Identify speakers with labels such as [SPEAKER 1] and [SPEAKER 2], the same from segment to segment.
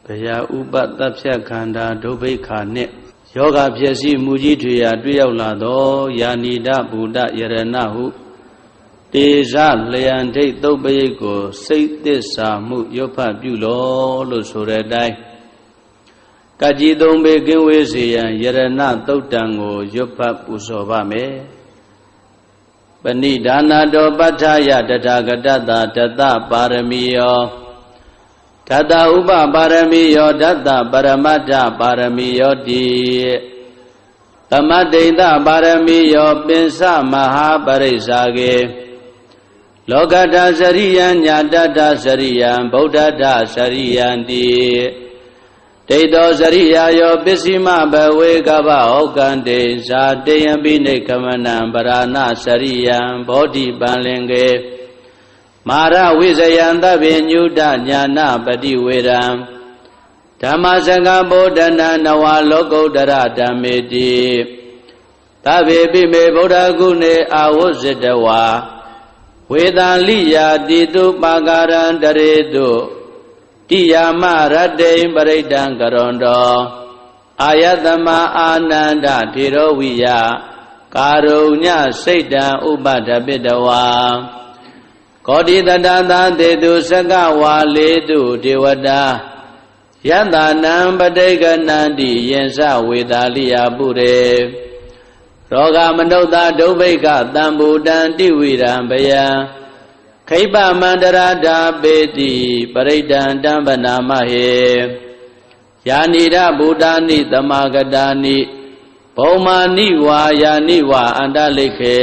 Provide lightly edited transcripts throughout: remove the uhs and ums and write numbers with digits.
[SPEAKER 1] ဘယာဥပတပ်ဖြတ်ခန္ဓာဒုဗိခာနှင့်ယောဂဖြစ်စီမူကြီးထွေရာတွေ့ရောက်လာသောယာနိဒဗုဒ္ဓယရဏဟုတေဇလျံဒိဋ္ဌုပ္ပယိတ်ကိုစိတ်သစ္စာမှုရွတ်ဖတ်ပြုလောလို့ဆိုတဲ့အတိုင်းကကြီးသုံးပေကင်းဝေးစေရန်ယရဏသုတ်တံကိုရွတ်ဖတ်ပူဇော်ပါမယ်ပဏိဒါနာတောပဋ္ဌာယတထာဂတတတတပါရမီယောဓတ္တဥပပါရမီယောဓတ္တပရမတ္ထပါရမီယောတိသမတ္တိတပါရမီယောပင်စမဟာပရိစ္ဆာကေလောကတ္တစရိယံညာတတ္တစရိယံဗုဒ္ဓတ္တစရိယံတိဒိဋ္ဌောစရိယာယောပစ္စည်းမဘဝေကဗဟောကံတေဇာတေယံပိနေကမနံပရဏစရိယံဘောဓိပန်လင်ကေမာရဝိဇယံသဗ္ဗညုတညာနာပတိဝေရံဓမ္မစကဗောဓနာနဝလောကုတ္တရဓမ္မေတိသဗ္ဗေပိမေဗုဒ္ဓဂုဏေအာဝုဇ္ဇတဝါဝေသာလိယာတိတုပါကာရံတရေတုတိယာမရတ္တိပရိဒံကရွန်တောအာယတမအာနန္ဒထေရဝိယကာရုညစိတ်တံဥပဒပိတဝါကောတိတတသတေတုစကဝါလေတုဒေဝတာယတနံပဋိကနန္တိယင်္စဝေသာလိယပုရေရောဂမနုဿဒုဗိကတံဘူတံတိဝိရံဘယံခိပမန္တရာဓာပေတိပရိဒံတံပနာမဟေယာနိရဗုဒ္ဓာနိသမာဂတာနိဘုံမာနိဝါယာနိဝါအန္တလိခေ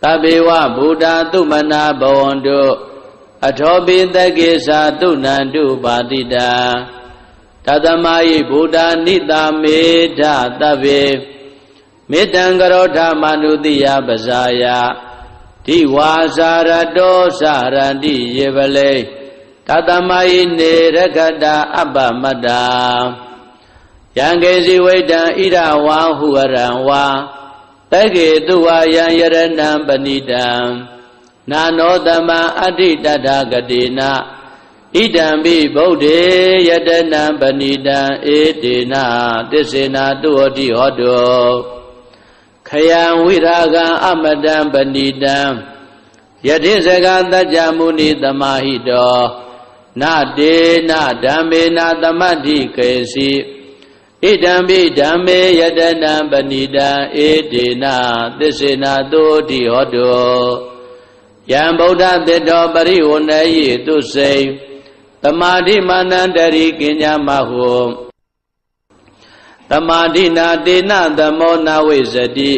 [SPEAKER 1] သဗ္ဗေဝဗုဒ္ဓသုမနာဘဝန္တုအထောပိသကေသာတုဏန္တုပါတိတာတသမယိဗုဒ္ဓနိတာမေဓသဗ္ဗေမေတ္တံကရောဓမနုတိယပဇာယဒီဝါစာရတောစာရန္တိယေပလေတသမယိနေရခတာအပ္ပမတ္တာယံကေစီဝိတံဣရဝါဟုရံဝါတကေတုဝါယံယရဏံပဏိတံနာနောတမံအဋ္ဌိတတ္ထဂတိနာဣဒံပိဗုဒ္ဓေယတနံပဏိတံဧတေနသစ္စေနာတုဟောတိဟောတောခယံဝိရာဂံအမတံပဏိတံယတိစကသัจ जा မုနိသမာဟိတောနတေနဓမ္မေနသမတ္ထိကေစီဣဒံပိဓမ္မေယတနံပဏိတံဧတေနသစ္စေနာတုတိဟောတောယံဗုဒ္ဓသတ္တောပရိဝဏယိတုစိံသမာဓိမာနန္တရိကိညာမဟုသမာဓိနာတေနသမောနာဝိဇတိ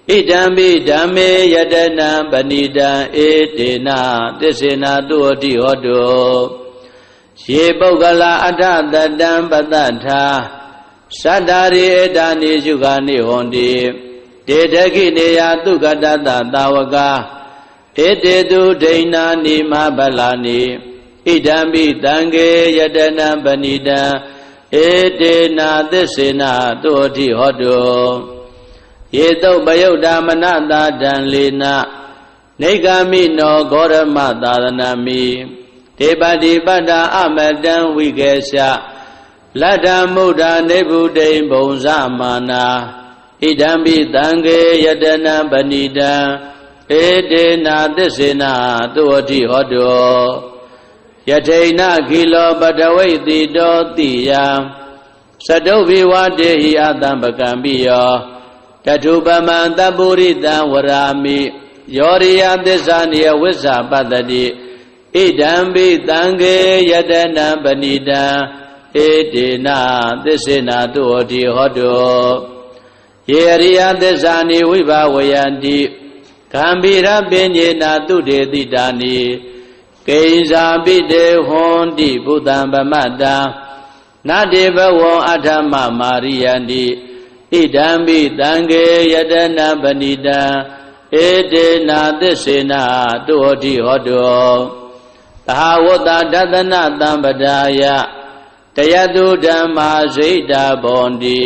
[SPEAKER 1] ဣဒံပိဓမ္မေယတနံပဏိတံဧတေနသစ္စေနာတုတိဟောတောယေပုဂ္ဂလာအထတတံပတ္တထာသတ္တာရိဧတာနိယုဂာနိဟောတိတေတခိနေယသုကတတသာဝကာဧတေတုဒိဏာနိမဗလာနိဣဒံပိတံကေယတနံပဏိတံဧတေနာသစ္စေနာတုတိဟောတောယေတုပယုတ်တာမနတာတံလေနနေဂာမိနောဂောရမသာသနာမိဒေပတိပတ္တာအမတံဝိကေရှလတ္တမုဒ္ဒနေဗုဒိံဘုံဇမာနာဣဒံပိတံကေယတနံပဏိတံဧတေနာသစ္စေနာတုတိဟောတောယထိဏခိလောပတဝိတိတောတိယသတုဘိဝတေဟိအတံပကံပိယောတထုပမံတပုရိတံဝရာမိယောရိယသစ္စာနိယဝိဇ္ဇာပတ္တိဣဒံပိတံကေယတနံပဏိတံဧတေနသစ္စေနာတုတိဟောတောယေရိယသစ္စာနိဝိဘဝယန္တိဂံဗိရပညေနာတုတေတိတာနိကိဉ္စာပိတေဟွန်တိဘုဒ္ဓံဗမတ္တံနတေဘဝံအထမမာရိယန္တိဣဒံပိတံကေယတနံပဏိတံဧတေနာသစ္စေနာတုတိဟောတောသဟဝတ္တဒသနတံပဒါယတယတုဓမ္မာဇိတာဘောန္တိ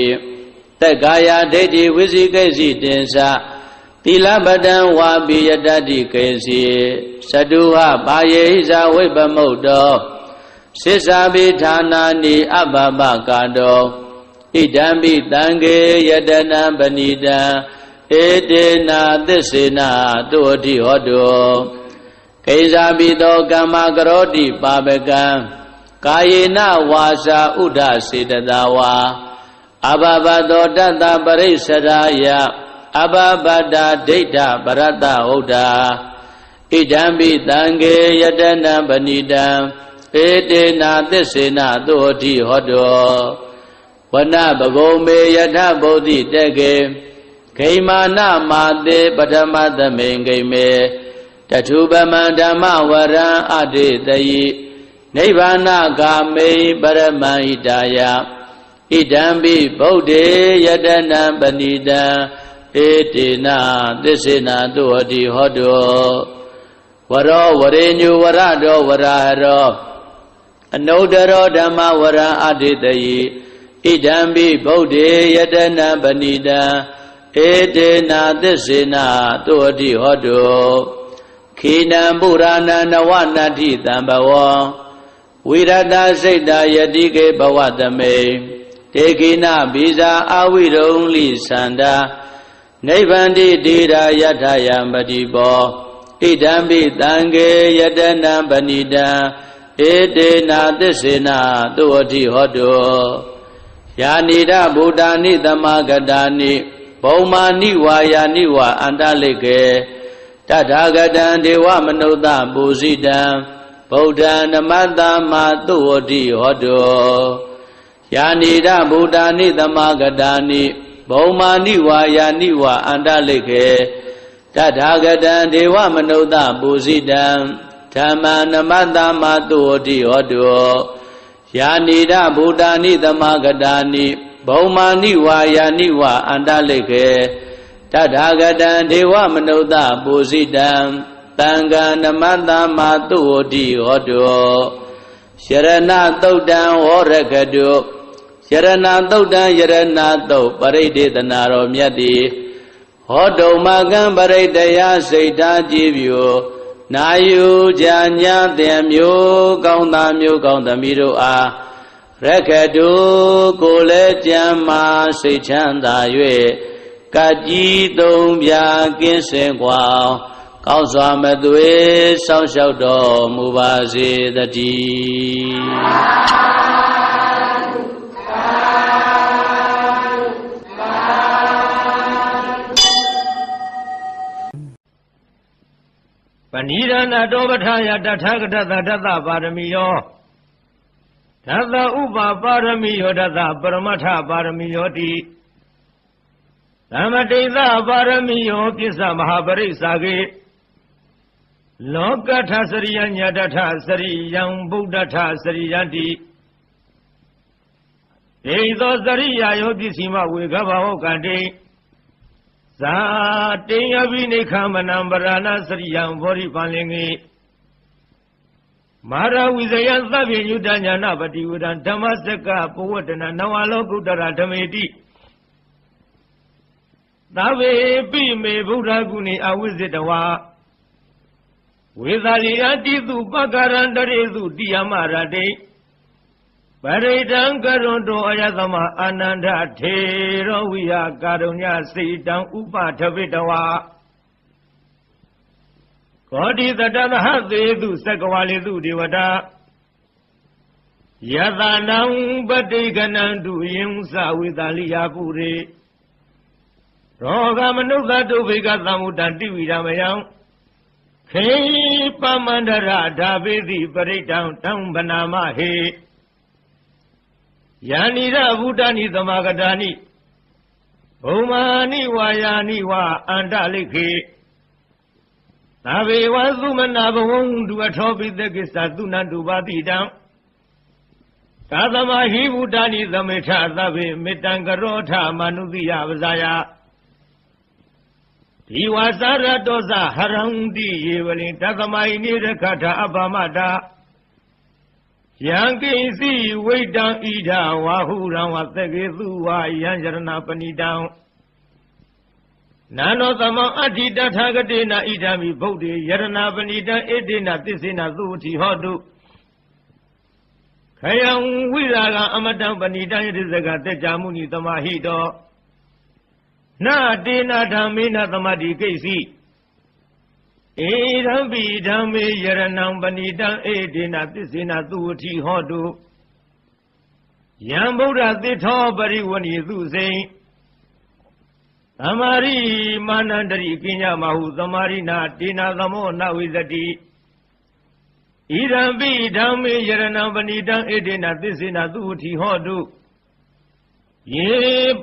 [SPEAKER 1] သက္ကာယဒိဋ္ဌိဝိသိကိစီတင်္စသီလပတံဝါပိယတတိကေစီသတုဟပါယေဟိဇာဝိပမုတ်တော Sisabi Thanani Ababa Kado Idambi Tange Yadana Banida Edena Desina Dodi Hodo Kesabido Gamagarodi Babagam Kayena Wasa Uda Sidadawa Ababado Dada Barisaraya Ababada Data Barata Oda Idambi Tange Yadana Banida Edena Desina Dodi Hodo Wana Bagome Yadha Bodhi Dege Kaimana Made Padamada Mengame Tatubama Dhamma Vara Adi Dayi Nivana Game Barama Hidaya Idambi Bodhi Yadana Banida Edena Desina Dodi Hodo Varo Varenyu Varado Varaharo Anodaro Dhamma Vara Adidayi Idambi Bodhi Yadana Banida Edena Desina Dodi Hodo Kina Burana Nawanati Tambawa Virata Seta Yadike Bhavatame Tekina Biza Avirongli Sanda Nivandi Dira Yataya Madibo Idambi Tange Yadana Banida Edena Desina Dodi Hodo Yanida Buddhani Dhammagadani Bhaumani Vayani Va Andalike Tathagadan Dewa Manuta Bhusidam Buddha Namata Matodi Hodo Yanida Buddhani Dhammagadani Bhaumani Vayani Va Andalike Tathagadan Dewa Manuta Bhusidam Dhamma Namata Matodi Hodo Yanida Buddhani Dhammagadani Bhaumani Vayani Va Andalike Tathagadan Dewa Manuta Bhusidam Tanga Namata Matodi Hodo Sharana Taudan Horakadu Sharana Taudan Yarana Tau Paridethanaro Myati Hodo Magan Paridaya Seita Jivyo Nayu Janya Temyo Kauntamyo Kauntamiru A Rakadu Kole Jama Seichanda Yue Kaji Tombya Kinsen Kwao Kauswa Madwe Sao Shao Do Mubazi Dati
[SPEAKER 2] Panirana Dovataya Tathagata Data Paramiyo Tata Upa Paramiyo Data Paramatha Paramiyoti Samateza Paramiyo Pisa Mahaparisage Lokatha Sariyanya Datha Sariyam Buddhatha Sariyanti Ezo Sariya Yogisima Vigavaho Kante Sateya Vinekhamanambarana Sariyam Vori Palingi Mara Vizayan Savi Yudanyana Pativudan Dhamasaka Puvatana Nawalo Kutara Dhameti Tave Pime Buddha Guni Avizitawa Vidaliyanti Tu Pakarandaresu Diyamarade Paridam Karondo Ayatama Ananda Thero Viya Karunya Siddham Upathavitawa Kodi Tatadaha Dedu Sakavalidu Devata Yadanam Badiganandu Yimsa Vidaliya Pure Roga Manukatu Vigatamudanti Vidamayam Kei Pamandara Davidi Paridam Tambanama He Yanira Bhutani Dhammagadani Bhaumani Vayani Va Andalike Nave Vazumana Bhavundu Atobidekisa Dunandu Vadidam Tadamahi Bhutani Dhametha Dhave Mitangarotha Manudiya Vazaya Diwasara Dosa Harandi Yevalin Tadamai Nirakata Abamada Yanki si Waitang Ida Wahuram Wategizu Yanjarana Panidam Nano Sama Adita Tagadena Idami Bodhi Yarana Panida Edina Tisina Zuti Hodu ခယံဝိရာကအမတံပဏိတံယတိစကတေကြမှုနိသမာဟိတောနာတေနာဓမ္မေနသမတိကိစီဧရံပိဓမ္မေယရဏံပဏိတံဧတေနသစ္စေနသုဝတိဟောတုယံဗုဒ္ဓသစ္ထောပရိဝဏိသုစိံသမာရိမာနန္တရိကိညာမဟုသမာရိနာတေနာသမောနဝိသတိဣရံပိဓမ္မေယရဏံပဏိတံဧတေနသစ္စေနသုဝတိဟောတုယေ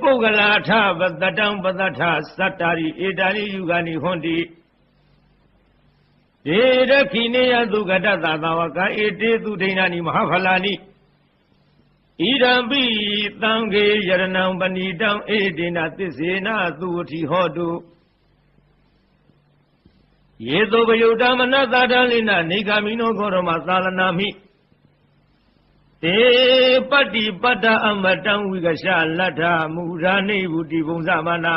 [SPEAKER 2] ပုဂ္ဂလာထပတတံပတထသတ္တာရိဧတာနိယုဂာနိဟွန်တိဒေရခိနေယသုကတသသာဝကဧတေသူဒိဏာနိမဟာဖလာနိဣရံပိသံဃေယရဏံပဏိတံဧတေနသစ္စေနသုဝတိဟောတုယေသောပယုတ္တမနသာတလိနနေဂာမိနောခောရမသာလနာမိတေပတ္တိပတ္တအမတံဝိကရှလတ္ထမူရာနေဗုတိဘုံသမနာ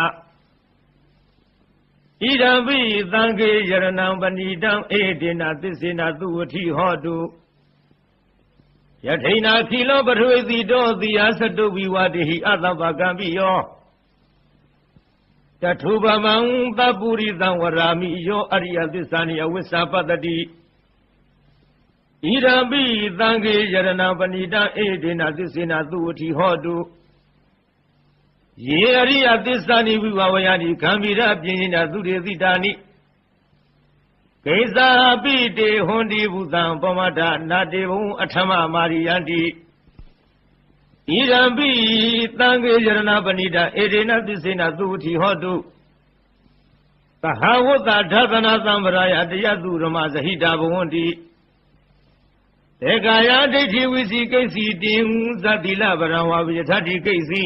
[SPEAKER 2] ဣဒံပိသံဃေယရဏံပဏိတံဧတေနသစ္စေနသုဝတိဟောတုယထိနာခိလောပထဝေတိတောတိယသတုဝိဝတိဟိအသဗ္ဗကံပိယောတထုပမံသပ္ပုရိသံဝရာမိယောအရိယသစ္စာနိအဝိစ္ဆာပတ္တိဣရံပိသံဃေယရဏံပဏိတံဧတေနသစ္စေနသုဝတိဟောတုယေအရိယသစ္စာနိဝိဝဝယတိဂံဗီရပြင်းညသုရေတိတာနိကိစ္စာပိတေဟွန်တိဘုသံပမဒနာတေဘုံအထမမာရိယန္တိဣရံပိသံဃေယရဏပဏိတံဧတေနသစ္စေနသုဝတိဟောတုသဟဝတ္တဓသနာသံဗရာယတယသုရမဇဟိတာဘဝန္တိတေကာယဒိဋ္ဌိဝိစီကိစီတင်ဇတိလဗရံဝါဝိယထတိကိစီ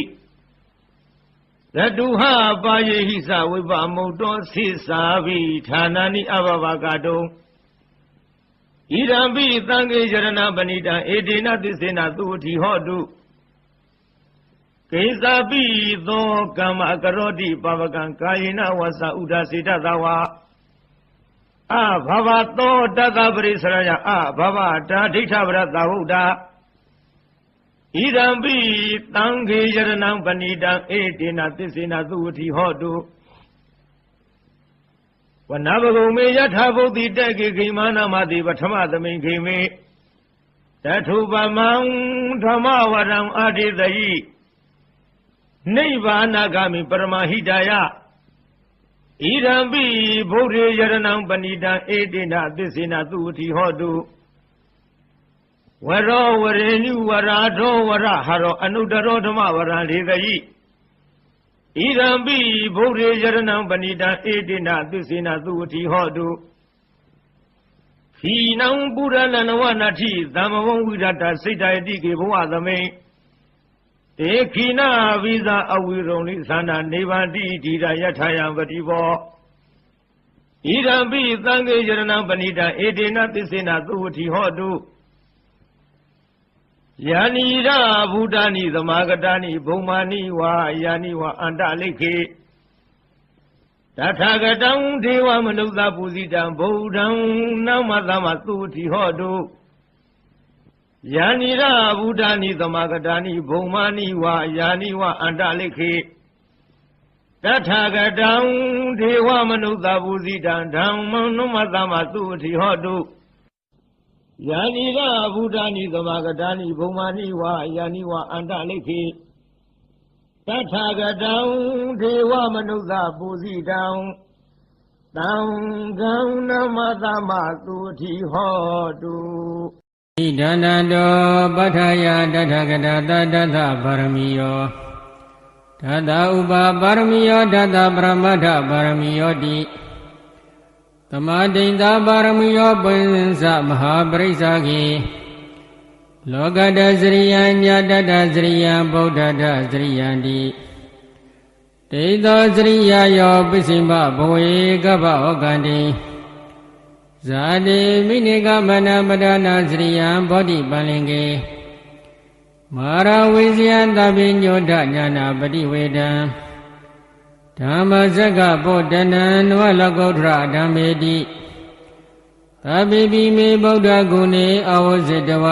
[SPEAKER 2] ရတုဟပါယေဟိသဝိပမုတ်တောသိသာဘိဌာနာနိအဘဘကတုံဣရံပိသံဃေယရဏပဏိတံဧတေနသစ္စေနသုဝတိဟောတုကိစ္စာပိသောကမ္မကရောတိပဝကံကာယေနဝသဥဒစေတသဝါအဘဘသောတတပရိစရယအဘဘတာဒိဋ္ဌဗရသဝုဒ္ဓဣရံပိသံဃေယရဏံပဏိတံဧတေနသစ္စေနသုဝတိဟောတုဝနဘဂုံမေယထာဘုဒ္ဓိတေကေခိမာနမတိပထမသမိန်ခိမေတထုပမံဓမ္မဝရံအာတိတယိနိဗ္ဗာနဂမိပရမဟိတယဣရံပိဗုဒ္ဓေယရဏံပဏိတံဧတေနသစ္စေနသုဝတိဟောတုဝရောဝရေညုဝရာထောဝရဟရောအနုတရောဓမ္မဝရံလေတယိဣရံပိဗုဒ္ဓေယရဏံပဏိတံဧတေနသစ္စေနသုဝတိဟောတုခီနံပုရဏနဝနတိသမ္မဝံဝိရတစိတ်တယတိကေဘဝသမိန်ဧခိနာဝိဇာအဝိရုံလိသန္တာနေဗန္တိတိရယထာယံပတိဘောဣရံပိသံဃေယရဏံပဏိတံဧတေနသစ္စေနသုဝတိဟောတုယာနိရဗုဒ္ဓာနိသမာဂတာနိဘုံမာနိဝါယာနိဝါအန္တလိခေတထာဂတံဒေဝမနုဿပုဇိတံဗုဒ္ဓံနမသမသုဝတိဟောတုယာနိရဗုဒ္ဓာနိသမာဂတာနိဘုံမာနိဝါယာနိဝါအန္တလိခေတထာဂတံဒေဝမနုဿပုဇိတံဓမ္မံနမသမသုဝတိဟောတုယာနိရဗုဒ္ဓာနိသမာဂတာနိဘုံမာနိဝါယာနိဝါအန္တလိခေတထာဂတံဒေဝမနုဿပုဇိတံသံဃံနမသမသုဝတိဟောတုဣဒန္တတောပဋ္ဌာယတထဂတသတ္တသဗာရမီယောတတဥပပါရမီယောတတပရမတ္ထပါရမီယောတိသမာဒိဋ္ဌပါရမီယောပိဉ္စမဟာပရိစ္ဆာကေလောကတစရိယံညတတစရိယံဗုဒ္ဓတစရိယံတိဒိဋ္ဌောစရိယယောပိစိမဘဝေကဗ္ဗဩကန္တိဇာတိမိနိကမနပဒနာစရိယံဘောဓိပန္လင်ကေမာရဝိဇယံတပိညောဒညာနာပတိဝေဒံဓမ္မစက္ကပောတနံနဝလကုဋ္ဌရဓမ္မေတိသဗ္ဗေပိမေဗုဒ္ဓဂုဏေအဝဇ္ဇတဝ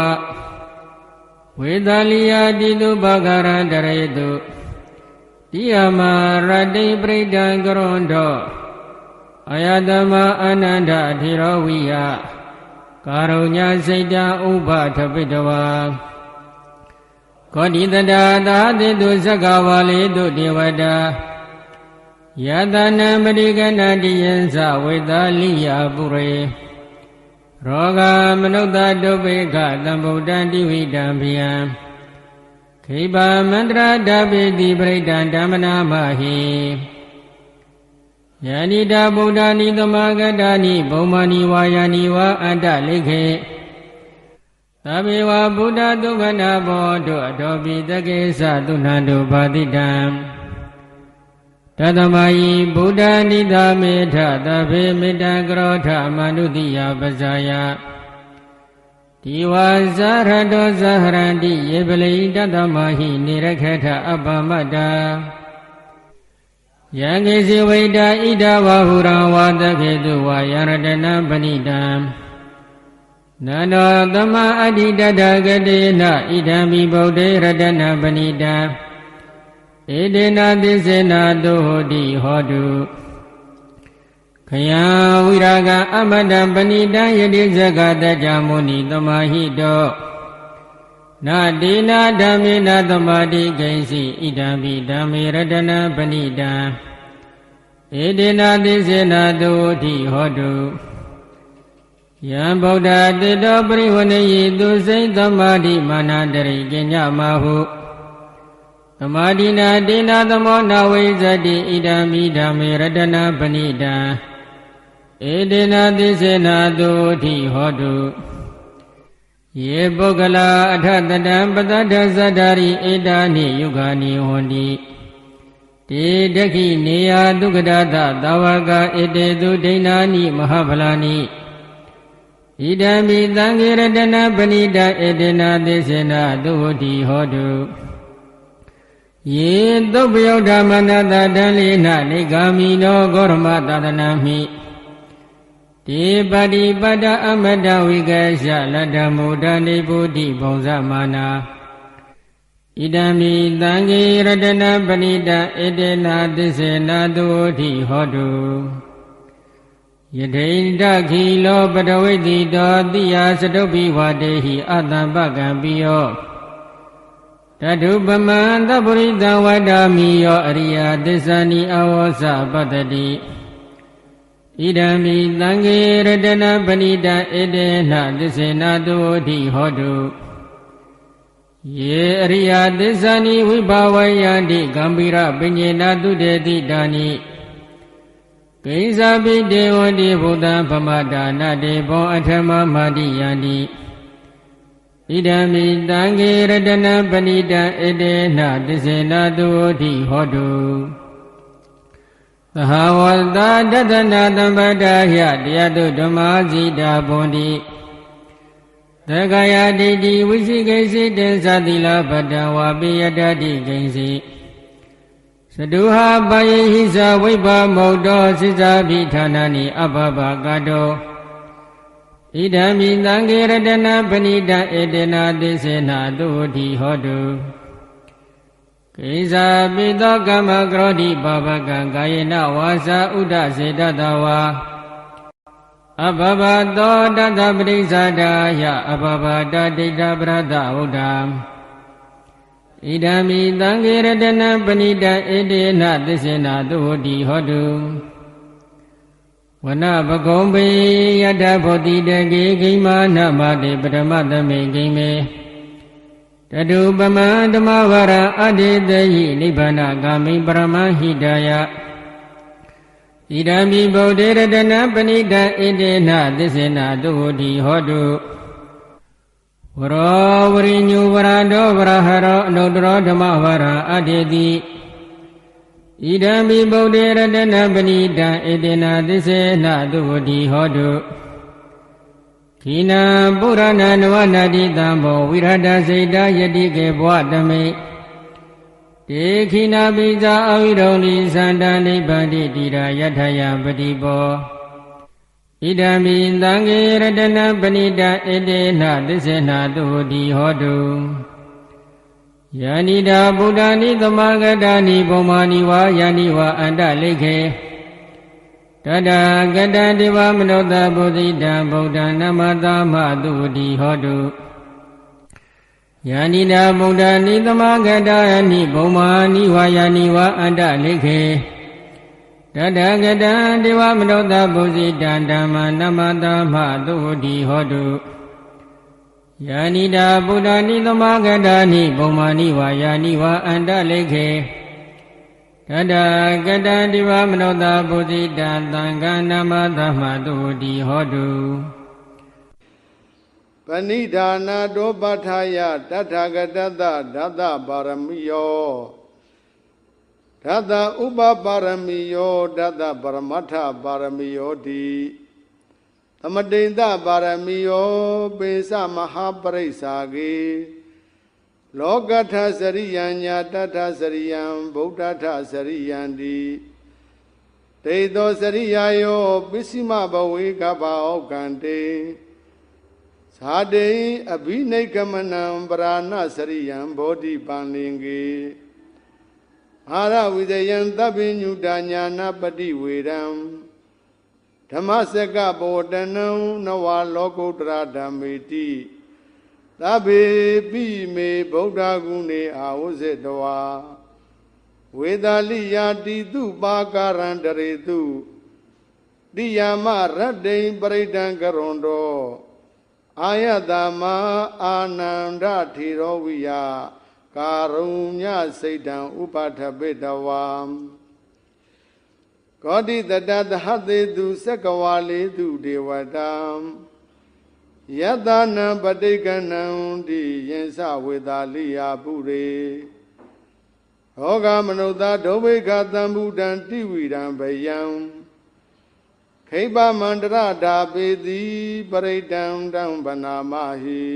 [SPEAKER 3] ဝေသလိယတိတုပဂရတရေတုတိယမရတိပရိဒံကရွန်တောအယတမအာနန္ဒထေရဝိယကာရုညစိတ်တံဥပထပိတဝါကောတိတတာသာတိတုသက္ကဝါလေတုဒေဝတာယတနံပရိကဏတိယံသဝေသလိယပုရေရောဂမနုဿတုပိကသံဗုဒ္ဓံတိဝိတံဘိယံခိဗာမန္တရာဓပိတိပရိဒံဓမ္မနာမဟိယန္တိတာဗုဒ္ဓာနိသမဂတာနိဘုံမာနိဝါယာနိဝါအတ္တလိခေသဗ္ဗေဝဗုဒ္ဓသုခနာဘောတုအထောပိတကေသသုဏန္တုဘာတိတံတတမယိဗုဒ္ဓနိသမေထသဗ္ဗေမေတ္တကရောထမနုတိယပဇာယဒီဝါဇာရတောဇာဟရန္တိယေပလိတတမဟိနေရခေထအပ္ပမတ္တာယံကိစီဝိတာဣဒဝဟုရံဝါတခေတုဝါယရတနံပဏိတံနန္တောသမအဋ္ဌိတတဂတေနဣဒံမိဗုဒ္ဓေရတနံပဏိတံဧတေနသစ္စေနာတုဟောတိဟောတုခယံဝိရာဂအမတံပဏိတံယတိဇဂတကြမုနိသမာဟိတောနာဒေနာဓမ္မေနသမာတိကိဉ္စီဣဒံပိဓမ္မေရတနံပဏိတံဧတေနသစ္စေနာတုတိဟောတုယံဗုဒ္ဓတေတောပရိဝဏယိသူစိတ်သမာဓိမာနတရိကိညမဟုသမာဓိနာဒေနာသမောနာဝိဇ္ဇတိဣဒံမိဓမ္မေရတနံပဏိတံဧတေနသစ္စေနာတုတိဟောတုယေပုဂ္ဂလာအထတတံပတ္တသဇ္ဇာရိဧတာနိယုဂာနိဟောတိတေဒခိနေယဒုက္ခဒသသာဝကဧတေသူဒိဏာနိမဟာဖလာနိဣဒံမိသံဃေရတနပဏိတဧတေနသစ္စေနာတုတိဟောတုယေသုပ္ပယုဓမ္မနတတံလေနနေဂာမိနောဂောရမသာသနာမိတေပတိပတ္တအမတဝိကေရှလတ္တမုဒ္ဒနေပုတိဘုံဇမာနာဣဒံမိသံဃေရတနပဏိတဧတေနသစ္စေနာတုတိဟောတုယထိန္တခိလောပတဝိတိတောတိယသတုပိဝတေဟိအတံပကံပိယောတတုပမံသဗ္ဗရိတံဝတ္တာမိယောအရိယသစ္စာနိအဝောစပတ္တိဣဒံမိသံဃေရတနပဏိတဧတေနသစ္စေနာတုတိဟောတုယေအရိယသစ္စာနိဝိဘာဝယန္တိဂမ္ဗီရပညေနာတုတေတိတာနိကိဉ္စာပိတေဝတိဘုဒ္ဓံဗမတာနတေဘောအထမမာတိယန္တိဣဒံမိသံဃေရတနပဏိတဧတေနသစ္စေနာတုတိဟောတုသဟာဝတ္တတတနာတံပတ္တာယတရားတုဓမ္မာဇိတာဘွန်တိသက္ကာယဒိဋ္ဌိဝိသိကိစီတေသတိလပတ္တဝါပိယတတိကိဉ္စီသတုဟာပယေဟိသဝိပါမုတ်တောစိဇာပိဌာနာနိအဘဘကတောဣဒံမိသံဃေရတနပဏိတဧတေနသစ္စေနာတုတိဟောတုကိဉ္စာပိသောကမ္မကရောတိပါပကံကာယေနဝါစာဥဒ္ဒစေတတဝါအဘဘသောတတပရိစ္ဆဒာယအဘဘတဒိဋ္ဌပရဒဝုဒ္ဓံဣဒံမိသံဃေရတနပဏိတဧတေနသစ္စေနာတုတိဟောတုဝနပကုံပေယတဘောတိတကေဂိမာနမတေပရမသမေဂိမေတတုပမံဓမ္မဝရအတ္တေတယိနိဗ္ဗာနဂာမိပရမဟိတယဣဒံမိဗုဒ္ဓေရတနပဏိတဧတေနသစ္စေနာတုတိဟောတုဝရောဝရိညုဝရတောဝရဟရောအနုတ္တရောဓမ္မဝရအတ္တေတိဣဒံမိဗုဒ္ဓေရတနပဏိတဧတေနသစ္စေနာတုတိဟောတုခိနံပုရဏနဝနာတိတံဘောဝိရဒစေတယတိကေဘဝတမိတေခိနာပိဇာအဝိရုံလိသန္တနိဗ္ဗန္တိတိရာယထယပတိဘောဣဒံမိသံဃေရတနပဏိတဧတေနသစ္စေနာတုတိဟောတု ယာနိဒာဗုဒ္ဓနိသမဂတာနိဘုံမာနိဝါယာနိဝါအန္တလိခေတတဂတံဒေဝမနောတဗုဒိတံဗုဒ္ဓနမတမသုဝတိဟောတုယာနိဒာဗုဒ္ဓနိသမဂတာနိဘုံမာနိဝါယာနိဝါအန္တလိခေတတဂတံဒေဝမနောတဗုဒိတံဓမ္မနမတမသုဝတိဟောတုယာနိဒာဗုဒ္ဓနိသမဂတာနိဘုံမာနိဝါယာနိဝါအန္တလိခေတတဂတံဒေဝမနောတဗုဒိတံသံဃာနမသမသုဝတိဟောတု
[SPEAKER 4] ပဏိဒါနာတောပဋ္ဌာယတထာဂတတဓာတပါရမီယောဓာတဥပပါရမီယောဓာတပရမတ္ထပါရမီယောတိသမတိန်တပါရမီယောပိသမဟာပရိစ္ဆာကေလောကထစရိယံညာတထစရိယံဗုဒ္ဓထစရိယံတိတေသောစရိယာယောပစ္စည်းမဘဝေကပဩကံတေဇာတေအဘိနိကမနံပရာဏစရိယံဘောဓိပန္လင်ကေအာရဝိဇယံသဗ္ဗညုတညာနာပတိဝေရံဓမ္မစကဘောတနံနဝလောကုတ္တရဓမ္မေတိသဗ္ဗေပိမေဗုဒ္ဓဂုဏေအာဝဇ္ဇတဝါဝေသာလိယာတိတုပါကာရံတရေတုတိယမရတ္တိံပရိဒံကရွန်တောအာယတမအာနန္ဒထေရောဝိယကာရုညစိတ်တံဥပါထပိတဝါကောတိတတသဟတေတုသက္ကဝါလေတုဒေဝတံယတနံပဋိကဏံတိယင်္စဝေသာလိယာပုရေဟောဂမနုဿဒုဗ္ဗေခသံဗုဒံတိဝိရံဗယံခိပမန္တရဓာပေတိပရိတံတံဗနာမဟိ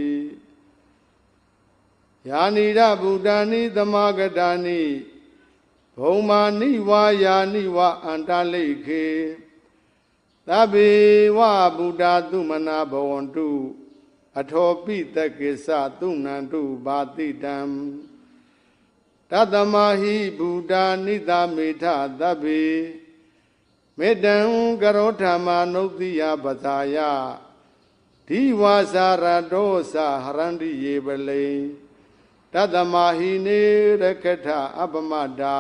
[SPEAKER 4] ယာနိရဗုဒ္ဓာနိသမဂတာနိဘုံမာနိဝါယာနိဝါအန္တလိခေသဗ္ဗေဝဗုဒ္ဓသုမနာဘဝန္တုအထောပိတကိစ္စသုဏန္တုဘာတိတံတတမဟိဗုဒ္ဓနိသမေထသဗ္ဗေမေတံကရောဓမ္မာနုဿိယပသာယဒီဝါစာရတောသဟရန္တိယေပလေတတမဟိနေရခထအပမတာ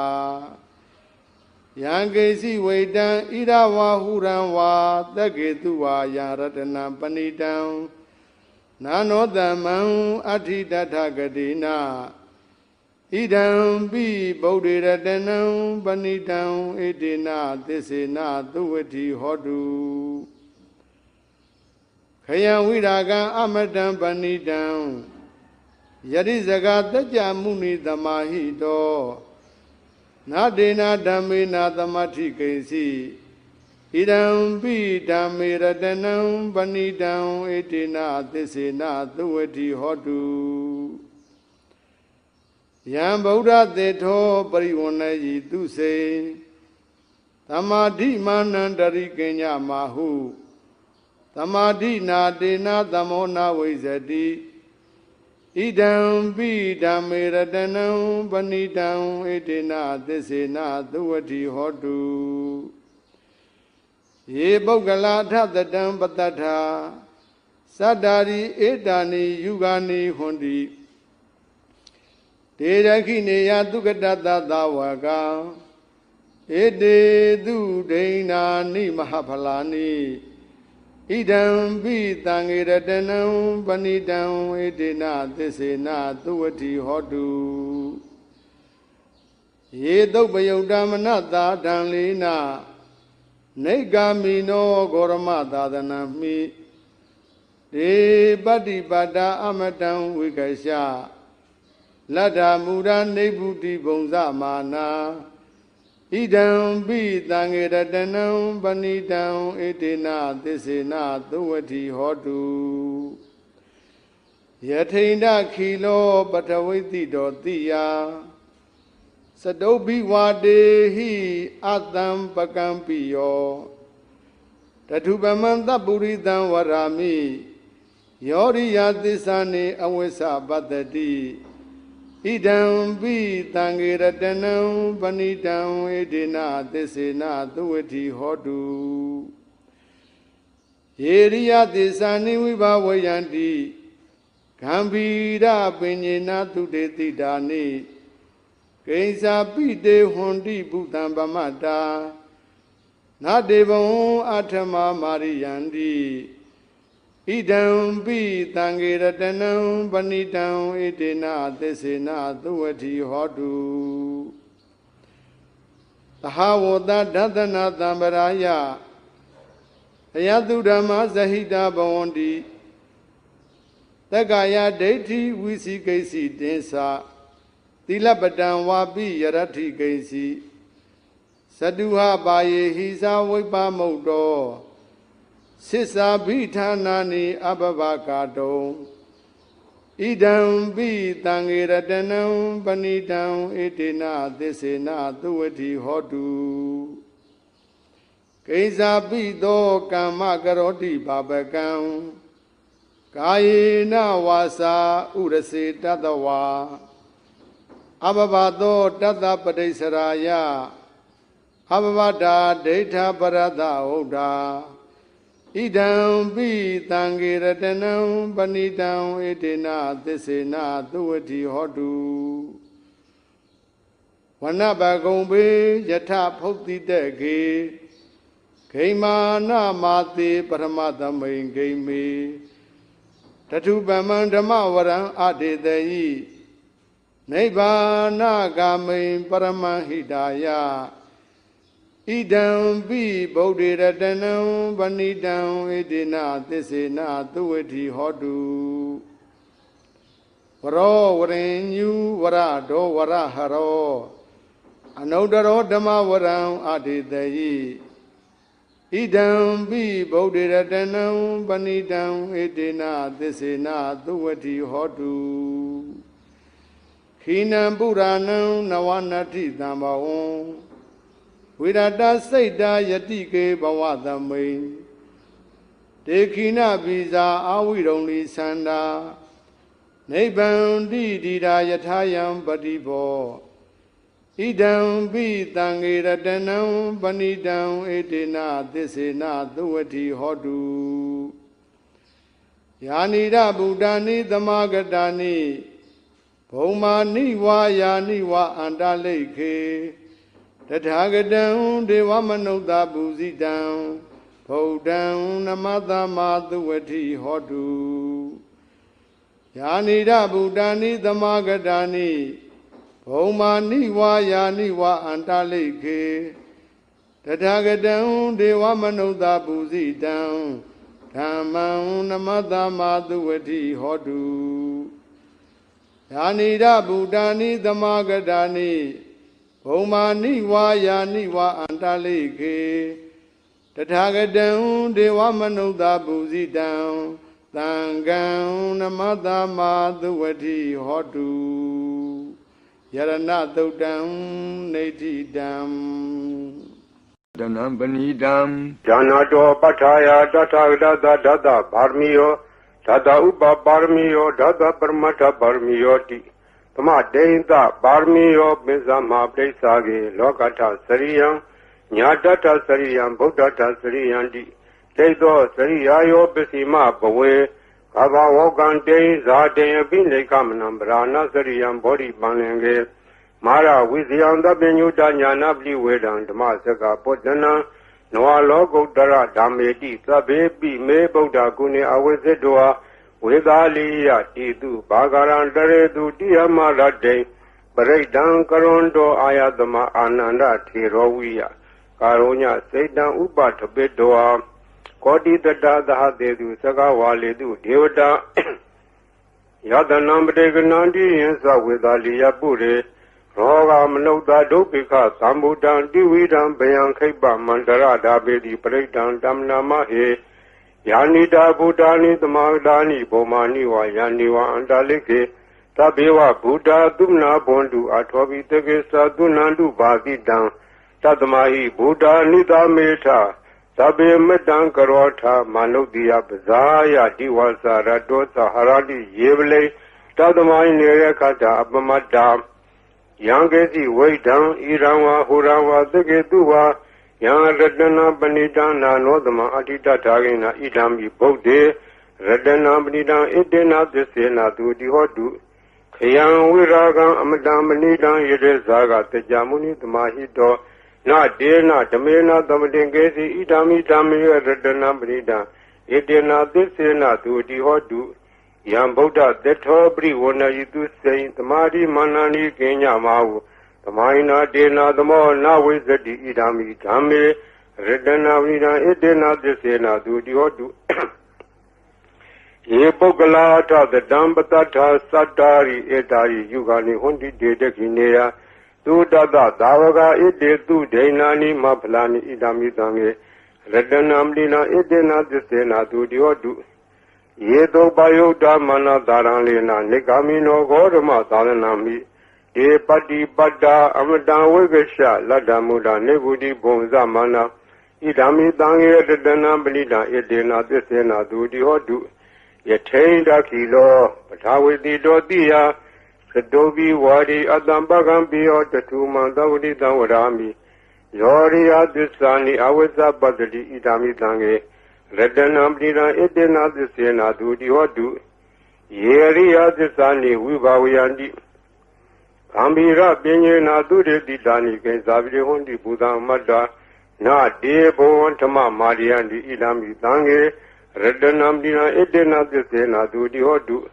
[SPEAKER 4] ယံကေစီဝေတံဣရဝါဟုရံဝါသက္ကေတုဝါယရတနာပဏိတံနာနောတမံအဋ္ဌိတထဂတိနာဣဒံပိဗုဒ္ဓေရတနံပဏိတံဣတိနာသစ္စေနာသုဝတိဟောတုခယံဝိရာဂံအမတံပဏိတံယတိဇဂတကြမုနိသမာဟိတောနာဒေနာဓမ္မေနာသမထိကိဉ္စီဣဒံပိဓမ္မေရတနံပဏိတံဣတိနာသစ္စေနာသုဝတိဟောတုယံဗုဒ္ဓသေထောပရိဝဏ္ဏယိသူစေသမာဓိမာနန္တရိကညမာဟုသမာဓိနာတေနာသမောနာဝိဇတိဣဒံပိဓမ္မေရတနံပဏိတံဣတိနာသစ္စေနာသုဝတိဟောတုယေပုဂ္ဂလာထသတံပတ္တထာသတ္တာရိဧတာနိယုဂာနိဟွန္တိတေရခိနေယသုကတတသဝကဧတေသူဒိဏာနိမဟာဖလာနိဣဒံပိတံေရတနံပဏိတံဣတိနာသစ္စေနာသုဝတိဟောတုယေသုပယုတ်တမနတာဒံလေနာနေဂာမိနောဂောရမသာသနံမိဒေပတ္တိပါဒာအမတံဝိကရှလတ္ထာမူရနိဗ္ဗုတိဘုံဇမာနာဣဒံပိတံေရတနံပဏိတံဣတိနာသစ္စေနာသုဝတိဟောတုယထိန္ဒခိလောပထဝိတိတောတိယသတုဘိဝါတေဟိအတံပကံပိယောတထုပမံသပုရိတံဝရာမိယောရိယသစ္စာနေအဝိသပတ္တိ ဣဒံပိသံဃေရတနံပဏိတံဝေဒေနသစ္စေနသုဝတိဟောတုယေရိယသစ္စာနိဝိဘဝယန္တိဂံဗီရပင်ညေနသုတေတိတာနိကိဉ္စာပိတေဟွန်တိဘုတံပမတ္တာနာတေဘံအထမမာရိယန္တိဣဒံပိသံဃေရတနံပဏိတံဣတေနသစ္စေနသုဝတိဟောတုသဟဝတဒသနာသံဗရာယအယတုဓမ္မဇဟိတဘဝန္တိတက္ကာယဒိဋ္ဌိဝိသိကိစီတင်္စာသီလပတံဝါပိယရထိကိစီသတုဟပါယေဟိသာဝိပမုတ်တောသစ္စာဘိဌာနာနိအဘဘကာတုံဣဒံပိသံဃေရတနံပဏိတံဣတေနသစ္စေနသုဝတိဟောတုကိဉ္စာပိသောကမ္မကရောတိပါပကံကာယေနဝါစာဥရစေတတဝါအဘဘသောတတပတိစ္ဆရာယအဘဘတာဒိဋ္ဌပရတဟုတ်တာဣဒံပိသံဃေရတနံပဏိတံဣတေနသစ္စေနသုဝတိဟောတုဝနဘဂုံဘေယထဖုတ်တိတေကေဂိမာနမာတိပရမသမိန်ဂိမေတထုပမံဓမ္မဝရံအတေတယိနိဗ္ဗာနဂာမိန်ပရမဟိတာယဣဒံပိဗုဒ္ဓေရတနံပဏိတံဣတေနသစ္စေနသုဝတိဟောတုဝရောဝရင်ညူဝရဒောဝရဟရောအနုတ္တရောဓမ္မဝရံအတေတယိဣဒံပိဗုဒ္ဓေရတနံပဏိတံဣတေနသစ္စေနသုဝတိဟောတုခိနံပုရာဏံနဝနတ္ထိသံဘဝံဝိရတစိတ်တာယတိကေဘဝသမိန်တေခိနဗိဇာအာဝိရုံလိသန္တာနိဗ္ဗန္တိဒီရာယထာယံပတိဘောဣဒံပိသံဃေရတနံပဏိတံဣတေနသစ္စေနသုဝတိဟောတုယာနိရဗုဒ္ဓာနိသမာဂတာနိဘုံမာနိဝါယာနိဝါအန္တလိခေတထာဂတံဒေဝမနုဿပုဇိတံဗုဒ္ဓံနမသမသုဝတိဟောတုယာနိရဗုဒ္ဓာနိသမာဂတာနိဘုံမာနိဝါယာနိဝါအန္တလိခေတထာဂတံဒေဝမနုဿပုဇိတံဓမ္မံနမသမသုဝတိဟောတုယာနိရဗုဒ္ဓာနိသမာဂတာနိဘုံမာနိဝါယာနိဝါအန္တလိခေတထာဂတံဒေဝမနုဿပုဇိတံသံဃံနမသမသုဝတိဟောတုယရဏသုတ်တံနေတိတံ
[SPEAKER 2] တဏံပဏိတံဇာနာတောပဋ္ဌာယတထာဂတသဒတပါရမီယောဓာတဥပပါရမီယောဓာတပရမတ္ထပါရမီယောတိသမဒိဋ္ဌပါရမီယောပိစ္ဆမပရိစ္ဆာကေလောကထစရိယံညာတတစရိယံဗုဒ္ဓထစရိယံတိဒိဋ္ဌောစရိယာယောပစ္စည်းမဘဝေကဘာဝကံတေဇာတေယပိနေကမနံဗရာဏစရိယံဘောဓိပန္လင်ကေမာရဝိဇယံသဗ္ဗညုတညာနာပလိဝေဒံဓမ္မစကပုတ္တနံနဝလောကုတ္တရဓမ္မေတိသဗ္ဗေပိမေဗုဒ္ဓကုဏေအဝိဇ္ဇတောဝေသာလိယတိတုဘာဂရံတရေတုတိယမရတေပရိဒံကရွန်တောအာယသမအာနန္ဒထေရောဝိယကာရောညစေတံဥပထပိတောကောတိတတသဟတေတုသကဝါလေတုဒေဝတာယတနံပတေကနန္တိယံသဝေသာလိယပုရေရောဂမနုဿဒုက္ခိခသံဗုဒ္ဓံတိဝိဒံဘယံခိပ္ပမန္တရဓာပေတိပရိဒံတမ္နာမဟေယာနိတာဗုဒ္ဓာနိသမာဂတာနိဘောမာနိဝါယာနိဝါအန္တလိကေသဗ္ဗေဝဗုဒ္ဓသုမနာဘွန်တုအထောပိတကေသသုနန္တုဘာတိတံတတမဟိဗုဒ္ဓနိသမေထသဗ္ဗေမတံကရောထမနုဿိယပဇာယတိဝါစာရတောသဟရတိယေဝလေ
[SPEAKER 5] Tadamai Nere Kata Apamata Yangesi Waitan Iranwa Hurawa Tegetuwa Yang Radana Banitana Nodama Atita Tagina Idami Bode Radana Banita Edena Desena Dudi Hodu Kayang Wiragan Amadam Banitan Yedezaga Tejamuni Tamahito Na Dena Tamena Tamadengesi Idami Tamia Radana Banita Edena Desena Dudi Hodu Yang Buddha Detobri Wana Yidu Saint Tamadi Manani Kenya Mau Tamaina Dena the more now with the Idami Tame Redana Vida Edena Desena Dudi Hodu Yepogalata the Dambatata Satari Etari Yugani Hundi Dedekinea Tu Dada Davaga Ede Tu Denani Maplani Idami Tange Redanamlina Edena Desena Dudi Hodu Yedo Bayota Mana Daranlena Nikamino Gorma Daranami De Pati Pada Amadan Wegesha Ladamuda Nebudi Bonza Mana Idami Tange Redana Belida Edena Desena Dudi Hodu Yetain Dakilo Patawiti Dotia Sadobi Wadi Adambagambi or the two Mandawdi Dawarami Yoria Disani Aweza Badali Idami Tange Redanamdina Edena Desena Dudi Hodu Yeria Desani Wibawayandi Ambira Binyena Dude Didani Genzavi Hundi Buddha Mada Na Debo Antama Mariandi Idami Tange Redanamdina Edena Desena Dudi Hodu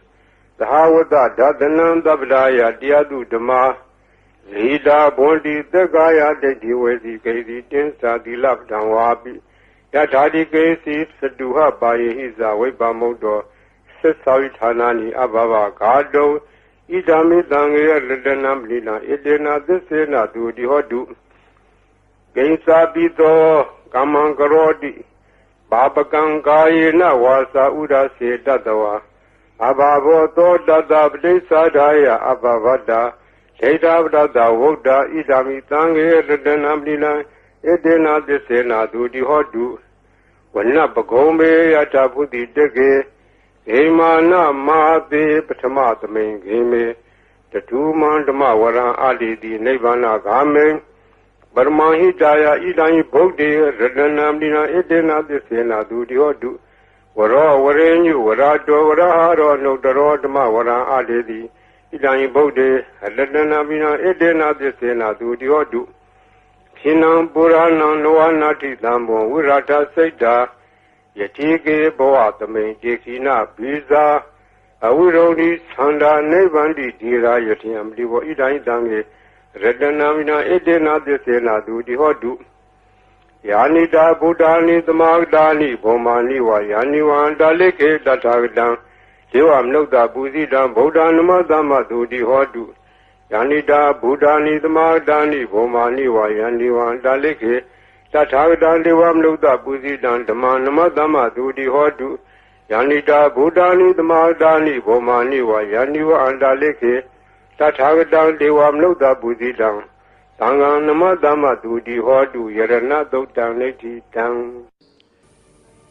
[SPEAKER 5] The Hawada Dadanam Dabdaya Diadu Dama Lida Bondi the Gaya de Diwazi Kazi Tensa Dilap Danwabi Yatadi Kesi Saduha Baye Hiza Weba Modo Sesawi Tanani Ababa Gado Idami Tange Redanam Lina Edena Desena Dudi Hodu Gensa Bito Kamangarodi Babakan Gayena Wasa Uda Se Dadawa Ababo To Dada Bdesa Daya Abavada Data Dada Woda Idami Tange Redanam Lina Edena Desena Dudi Hodu Wana Bagome Yataputi Dege Emana Mate Patamatame Game The two Mandama Wara Ali di Nebana Game Barmahi Daya Idani Bogde Redanamdina Edena Desena Dudi Hodu Wara Warenu Warado Waraharo no Darodama Wara Ali di Idani Bogde Redanamdina Edena Desena Dudi Hodu Hinam Purana Noanati Dambo Virata Saita Yatike Boatame Jekina Biza Awironi Sanda Nevandi Dira Yatiam Divo Idai Dange Redanamina Edena Desena Dudi Hodu Yanida Budani the Magdani Bomani wa Yaniwan Daleke Datagdan Jiwam Nokda Buzidan Bodanama Dama Dudi Hodu Yanida Budani the Magdani Bomani wa Yaniwan Daleke Tatagdan Diwam Nokda Buzidan Damanama Dama Dudi Hodu Yanida Budani the Magdani Bomani wa Yaniwan Daleke Tatagdan Diwam Nokda Buzidan Tangan Nama Dama Dudi Hodu Yarana Dokdan Leti Tang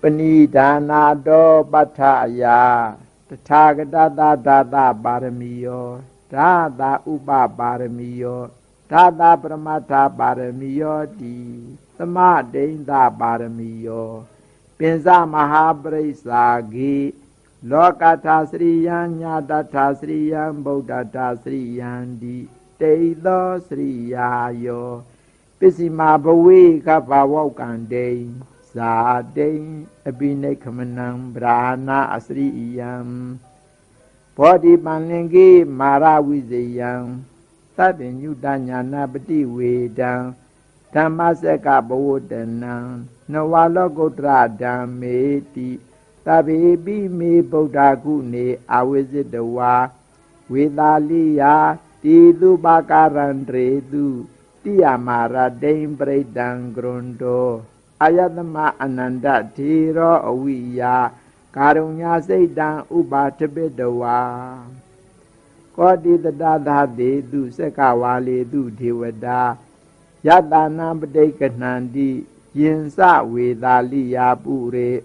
[SPEAKER 6] Panidana do Bataya Tatagada Dada Baramiyo Dada Uba Baramiyo Dada Brahmata Baramiyo Di Tama Deinda Baramiyo Pinza Mahabrisa Gi Lokata Sriyan Yadata Sriyan Bodhata Sriyan Di Teilo Sriyayo Pisima Bawi Kapawokande Zadei Abhinekamanam Brahana Asriyam Bodhi Panlingi Marawizayam Tabin Yudanyana Bati Vedam Tamaseka Bodhanam Nawalo Godra Dameti Tabi Me Bodhagune Awizidawa Vidaliya Tidu Bakarandredu Tiamara Dame Bredang Grondo Ayatama Ananda Tiro Awiya Karunya Sedan Uba Tebedawa Kodi the Dada de Du Sekawale Du Devada Yadana Badekanandi Yinsa Vidaliya Pure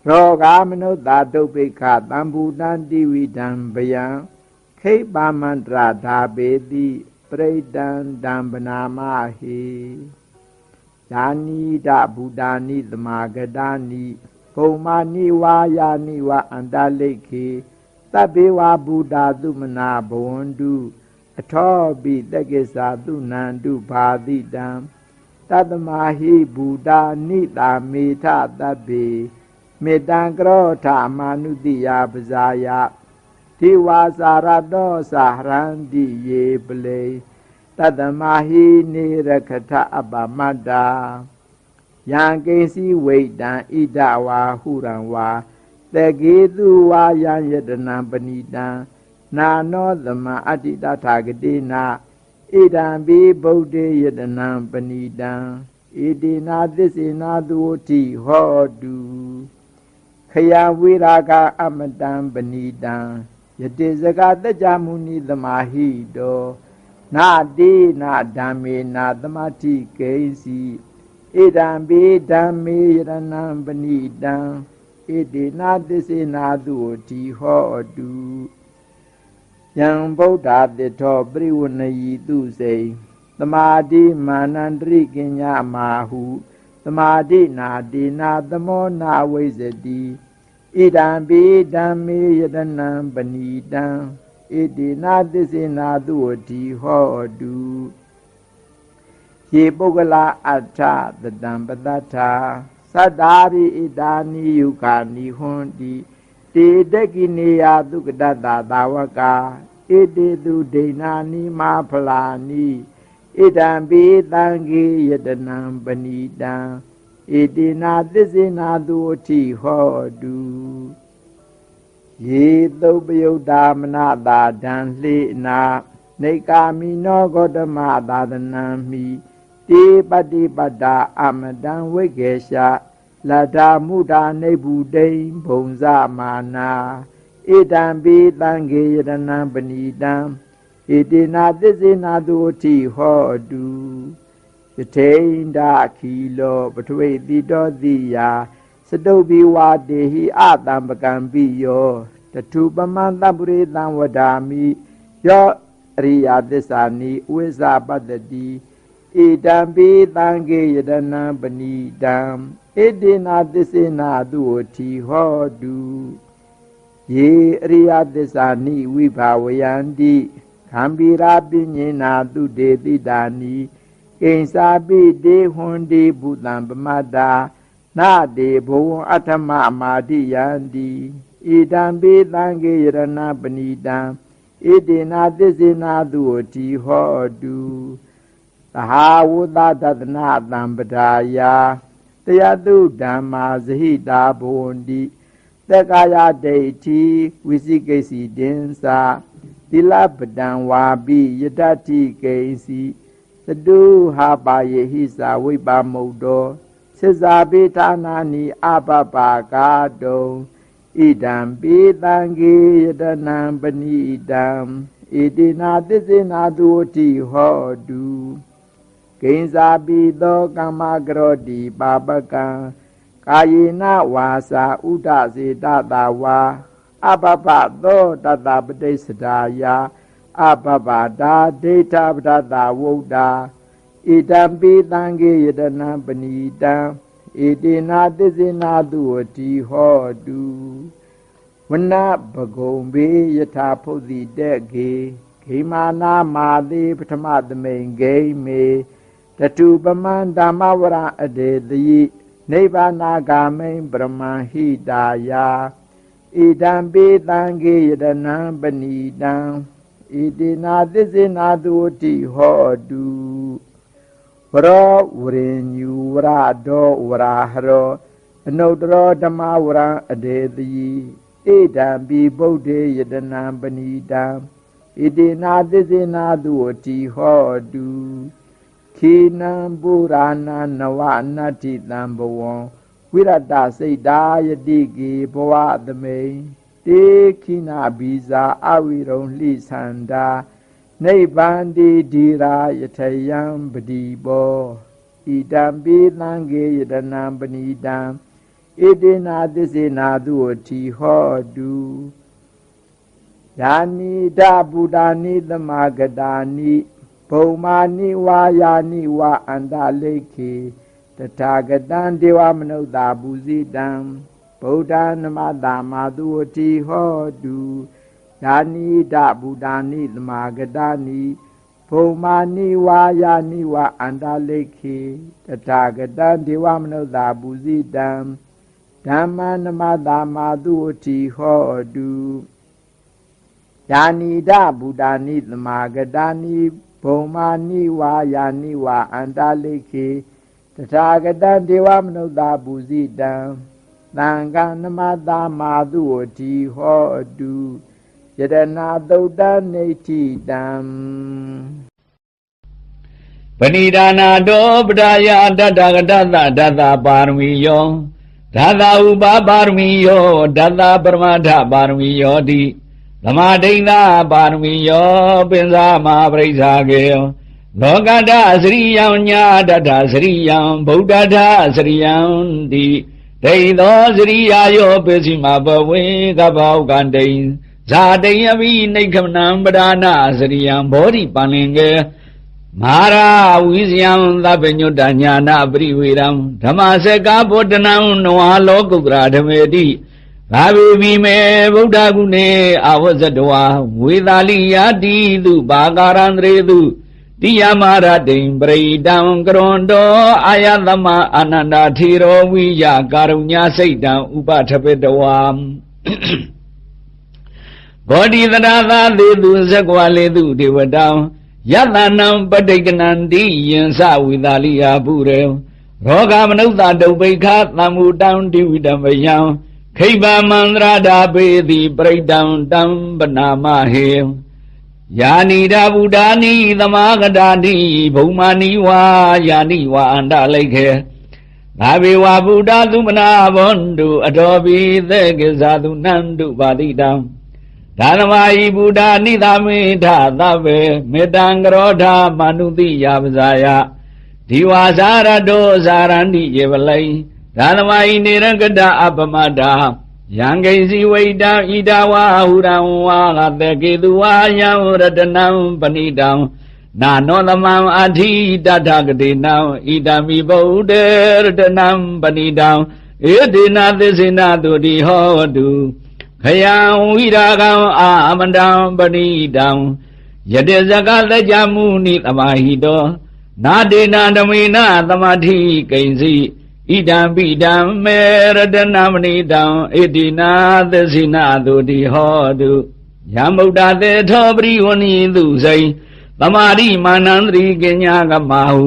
[SPEAKER 6] Rogamano Dado Beka Dambudan Dividam Bayan ခိပါမန္တရာဓာပေတိပရိဒံဒံပနာမဟိယာနိဒဗုဒ္ဓာနိသမာဂတာနိဘုံမာနိဝါယာနိဝအန္တလိခေသဗ္ဗေဝဗုဒ္ဓသုမနာဘဝန္တုအထောပိတက္ကိသာသူနန္တုဘာတိတံတတမဟိဗုဒ္ဓနိတာမေထသဗ္ဗေမေတ္တံကရောထမာနုတိယပဇာယတိဝါစာရတောသဟရန္တိယေပလေတတမဟိနေရခထအပမတ္တာယံကိစီဝိတံဣဒဝါဟုရံဝါတကေတုဝါယံယတနံပဏိတံနာနောသမအတ္တိတထာဂတိနာဣဒံဘိဗုဒ္ဓေယတနံပဏိတံဣတိနာသစ္စေနာသူတိဟောတုခယဝိရာဂအမတံပဏိတံယတိစကတကြမုနိသမာဟိတောနာတိနာဓမ္မေနာသမတိကိစီဣဒံဘိဓမ္မေယရဏံပဏိတံဣတိနာသစ္စေနာသူတိဟောတုယံဗုဒ္ဓတိထောပရိဝဏယီသူစိသမာဓိမာနန္တရိကညမာဟုသမာဓိနာတိနာသမောနာဝိဇ္ဇတိဣဒံဘိဓမ္မေယတနံပဏိတံဣတိနာသစ္စေနာသူတိဟောတုယေပုဂ္ဂလာအဋ္ဌတတံပတ္ထာသတ္တာရိဣဒာနိယုခာနိဟွန်တိတေတကိနေယသုကတတသာဝကာဣတိတုဒိဏာနိမာဖလာနိဣဒံဘိသံဃေယတနံပဏိတံဣတိနာသစ္စေနာသူတိဟောတုယေသုပယုတ်တာမနတာဒံလှေနာနေကာမိနောဂေါတမသာသနံမိတေပတိပတ္တာအမတံဝိကေရှလတ္တာမုဒ္ဒနိဗ္ဗုတိံဘုံဇမာနာဣဒံဘိသံဃေယတနံပဏိတံဣတိနာသစ္စေနာသူတိဟောတုယထိန္ဒခီလောပထဝေတိတောတိယစတုဘိဝါတေဟိအတံပကံပိယောတထုပမံတပ္ပရိတံဝဒာမိယောအရိယသစ္စာနိဝိဇ္ဇာပတ္တိဣဒံဘိသံဃေယတနံပဏိတံဣတိနာသစ္စေနာသူတိဟောတုယေအရိယသစ္စာနိဝိဘာဝယန္တိခံဗီရာပညေနာသူတေတိတာနိကိဉ္စာပိတေဟွန်တိဘုတံပမတ္တာနာတေဘဝံအထမအမာတိယန္တိဣဒံဘိသံဃေယရဏပဏိတံဣတိနာသစ္စေနာသူတိဟောတုသဟာဝုသတတနာတံပဒါယတယတုဓမ္မာဇဟိတာဘဝန္တိသက္ကာယဒိဋ္ဌိဝိသိကိစီတင်္စာသီလပတံဝါပိယတ္တိကိစီသတုဟာပါယေဟိသာဝိပါမုတ်တောသစ္စာပိဌာနာနိအပပါကာတုံဣဒံပိသံဃေယတနံပဏိတံဣတိနာသစ္စေနာသူတိဟောတုကိဉ္စာပိသောကမ္မကရောတိပါပကံကာယေနဝါစာဥဒ္ဒစေတတဝါအပပသောတတပတိစ္ဆဒာယအပပတာဒိဋ္ဌပဒတဝုဒ္ဓဣဒံပိသံဃေယတနံပဏိတံဣတိနာသစ္စေနာသူတိဟောတုဝနဘဂုံဘေယထာဖုတ်တိတက်ကေဂိမာနာမာတိပထမသမိန်ဂိမေတတုပမန္ဓမ္မဝရအဒေတိနိဗ္ဗာနာဂာမိံပရမဟိတာယဣဒံပိသံဃေယတနံပဏိတံဣတိနာသစ္စေနာသူတိဟောတုဝရောဝရိညူဝရဒောဝရာဟရောအနုတ္တရောဓမ္မဝရံအဒေတိဣဒံပိဗုဒ္ဓေယတနံပဏိတံဣတိနာသစ္စေနာသူတိဟောတုခိနံပုရာဏနဝနတ္တိတံဘဝံဝိရတစိတ်တာယတိကေဘဝသမိန်တေခိနာဘိဇာအဝိရုံလှိသန္တာနိဗ္ဗန္တိဒီရာယထယံပတိဘောဣဒံပိသံဃေယတနံပဏိတံဣတိနာသစ္စေနာသူတိဟောတု ယာနိဒဗုဒ္ဓနိသမဂတာနိဘုံမာနိဝါယာနိဝါအန္တလိခေတထာဂတံဒေဝမနုဿာပူဇိတံဗုဒ္ဓနမတာမာသူဝတိဟောတုယာနိဒဗုဒ္ဓနိသမဂတာနိဘုံမာနိဝါယာနိဝါအန္တလိခေတထာဂတံဒေဝမနုဿာပူဇိတံဓမ္မနမတာမာသူဝတိဟောတုယာနိဒဗုဒ္ဓနိသမဂတာနိဘုံမာနိဝါယာနိဝါအန္တလိခေတထာဂတံဒေဝမနုဿာပူဇိတံသံဃာနမတာမာသူဝတိဟောတုယတနာသုတ်တနေတိတံ
[SPEAKER 2] ပဏိဒါနာတောပဒါယတတဂတသဒသပါရမီယောဒသဥပပါရမီယောဒသပရမထပါရမီယောတိသမာဒိဋ္ဌပါရမီယောပင်စာမပရိစ္ဆာကေယောလောကတစရိယံညာတတစရိယံဗုဒ္ဓထစရိယံတိဒိသောစရိယာယောပိစီမဘဝေကဘောကန္တိဇာတိယမိနိခမနံပဒါနာစရိယံဘောဓိပန္လင်ကေမဟာရာဝိဇယံသဗ္ဗညုတညာနာပရိဝေရံဓမ္မစကဗုဒ္ဓနံနဝါလောကုတ္တရာဓမေတိဘာဝိဘိမေဗုဒ္ဓဂုဏေအဝဇ္ဇတဝါဝေသာလိယာတိတုဘာကာရန္တရေတုတိယမရတိံပရိတံကရွန်တောအာယသမအာနန္ဒာထေရောဝိယကာရုညစိတ်တံဥပထပေတဝါဘောဓိတရာသာသေတုဇဂဝလေတုဒေဝတံယတနံပဋိကနန္တိယင်္စဝေသာလိယာပုရေရောဂမနုဿတုပိခသံမုတံတိဝိတမယံခိဗမန္တရာဒာပေတိပရိတံတံပနာမဟေယာနိဒဗုဒ္ဓနိသမဂတာနိဘုံမာနိဝါယာနိဝါအန္တလိခေနာဘေဝဗုဒ္ဓသုမနာဘွန်တုအတော်ပိသေကိဇာတုနန္တုပါတိတံဒါနမယိဗုဒ္ဓနိသမေထသဗ္ဗေမေတံကရောဓမနုတိယပဇာယဒီဝါဇာရတောဇာရန္တိယေဝလိဒါနမယိနေရကတအပမတာယံဂိစီဝိတံဣဒဝါဟုရံဝါဂတေကေတုဝါယံရတနံပဏိတံနာနောသမံအထိတထဂတိနံဣဒံမိဗုဒ္ဓေရတနံပဏိတံဧဒေနသစ္စေနတုတိဟောတုခယံဝိရာကံအာမန္တံပဏိတံယတေဇကသကြမုနိသမာဟိတောနာဒေနဓမေနသမထိကိဉ္စီဣဒံပိဒံမေရတနမဏိတံဣတိနာသစ္စိနာတုတိဟောတုယမုဒ္ဒသေထောပရိဝဏိတုစိသမာရိမာနန္တရိကညာကမဟု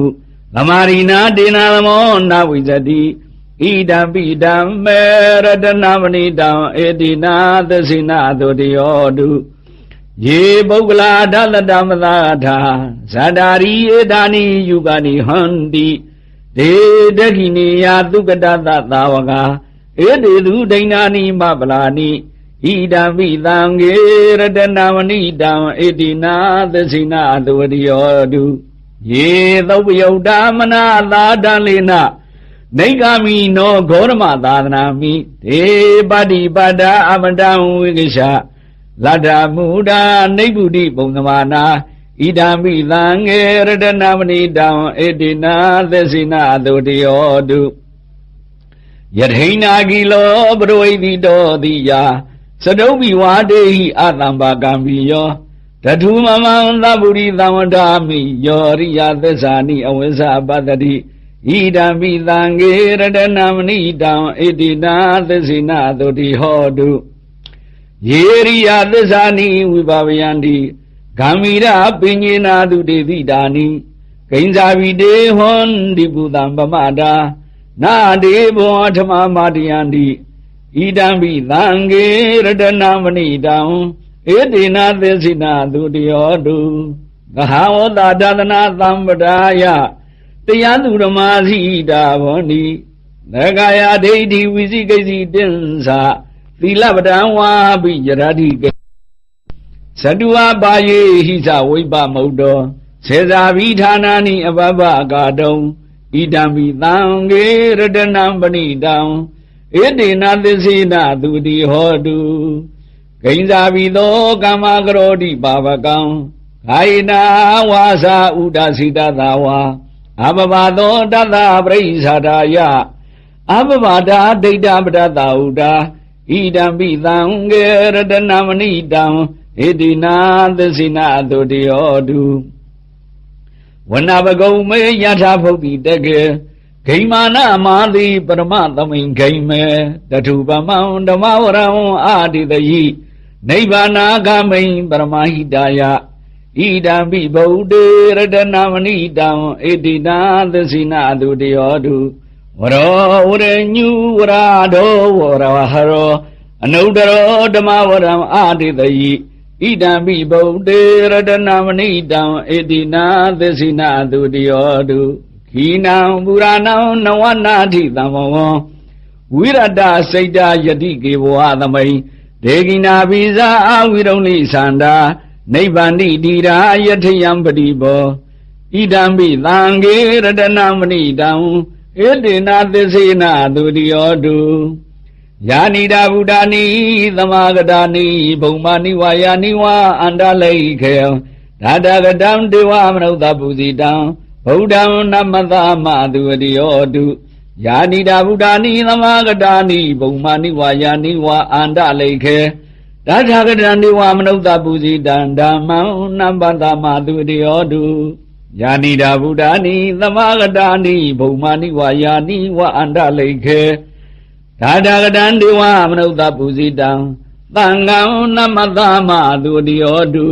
[SPEAKER 2] သမာရိနာဒေနာသမောနဝိဇတိဣဒံပိဒံမေရတနမဏိတံဣတိနာသစ္စိနာတုတိဟောတုယေပုဂ္ဂလာဒလတမသာထာဇာတာရိဧတာနိယုဂာနိဟန္တိဒေဒခိနိယသုကတသသာဝကဧတေသူဒိဏာနိမပလာနိဣဒံပိသံဃေရတနာမဏိတံဣတိနာသစ္စိနာသဝတိယောတုယေသုပယုတ်တာမနာသာတံလေနနေဂာမိနောဂေါရမသာသနာမိဒေပတိပတ္တာအမတံဝိကိရှလတ္တမုဒ္ဒနိဗ္ဗုတိပုံသမာနာဣဒံပိသံဃေရတနာမဏိတံဣတိနာသစ္စိနာသုတယောတုယထိနာကိလောပရဝိတိတောတိယသတုပ္ပိဝါဒေဟိအတံပါကံပိယောတထုမမံသဗ္ဗုရိသံဝဋ္ဌာမိယောရိယသစ္စာနိအဝိဇ္ဇပတ္တိဣဒံပိသံဃေရတနာမဏိတံဣတိနာသစ္စိနာသုတိဟောတုယေရိယသစ္စာနိဝိပါဝယန္တိဂံမီရပညေနာတုတေတိတာနိကိဉ္စာဝိတေဟွန်ဒီပုတံပမတာနာဒေဘောဓမ္မမာတယန္တိဣဒံပိသံဃေရတနာမဏိတံဧတေနသစ္စိနာသုတယောတုသဟဝတဒသနာသမ္ပဒါယတရားသူဓမ္မာစီတာဘောနိနဂာယဒိဋ္ဌိဝိသိကိစီတင်္စာသီလပဒံဝါပိယရတိကေသတုဝပါယေဟိသဝိပမုဒ္ဒောစေဇာဘိဌာနာနိအဘဘကာတုံဣဒံပိသံဃေရတနံပဏိတံဧတေနသစ္စေနသုတိဟောတု
[SPEAKER 7] ဂိဉ္စာဘိသောကမ္မကရောတိပါပကံဂာယနာဝါစာဥဒစိတသဝါအပပါသောတတ္တပရိစ္ဆာထာယအပပါဒာဒိဋ္ဌပတ္တဥဒာဣဒံပိသံငေရတနာမဏိတံဣတိနာသစ္စိနာတုတယောတုဝနဘဂုံမေယထာဖုတ်တိတကေဂိမာနမာတိပရမသမိန်ဂိမေတထုပမံဓမ္မဝရံအာတိတယိနိဗ္ဗာနာဂမိန်ပရမဟိတယဣဒံပိဗုဒ္ဓေရတနာမဏိတံဣတိနာသစ္စိနာတုတယောတုဝရောဝရညုဝရဒောဝရဟရောအနုတ္တရောဓမ္မဝရံအာတိတယိဣဒံပိဗုဒ္ဓေရတနာမဏိတံဣတိနာသစ္စိနာတုတယောတုခိနံပုရာဏံနဝနာတိသံမောဝိရတစိတ်တယတိကေဝဟသမိန်ဒေဂိနာဘိဇာအဝိရုံလိသန္တာနိဗ္ဗာန်တိတိရာယထယံပတိဘောဣဒံပိသံဃေရတနာမဏိတံဣတိနာသစ္စေနာတုတယောတုယာနိတာဗုဒ္ဓာနိသမာဂတာနိဘုံမာနိဝါယာနိဝါအန္တလိခေဒါတကတံဒေဝမနုဿပုဇိတံဗုဒ္ဓံနမသမတုတယောတုယာနိတာဗုဒ္ဓာနိသမာဂတာနိဘုံမာနိဝါယာနိဝါအန္တလိခေဒါတကတံဒေဝမနုဿပုဇိတံဓမ္မံနမသမတုတယောတုယာနိတာဗုဒ္ဓာနိသမာဂတာနိဘုံမာနိဝါယာနိဝါအန္တလိခေဒါတကတံဒေဝမနုဿပုဇိတံသံဃံနမသမတုတယောတု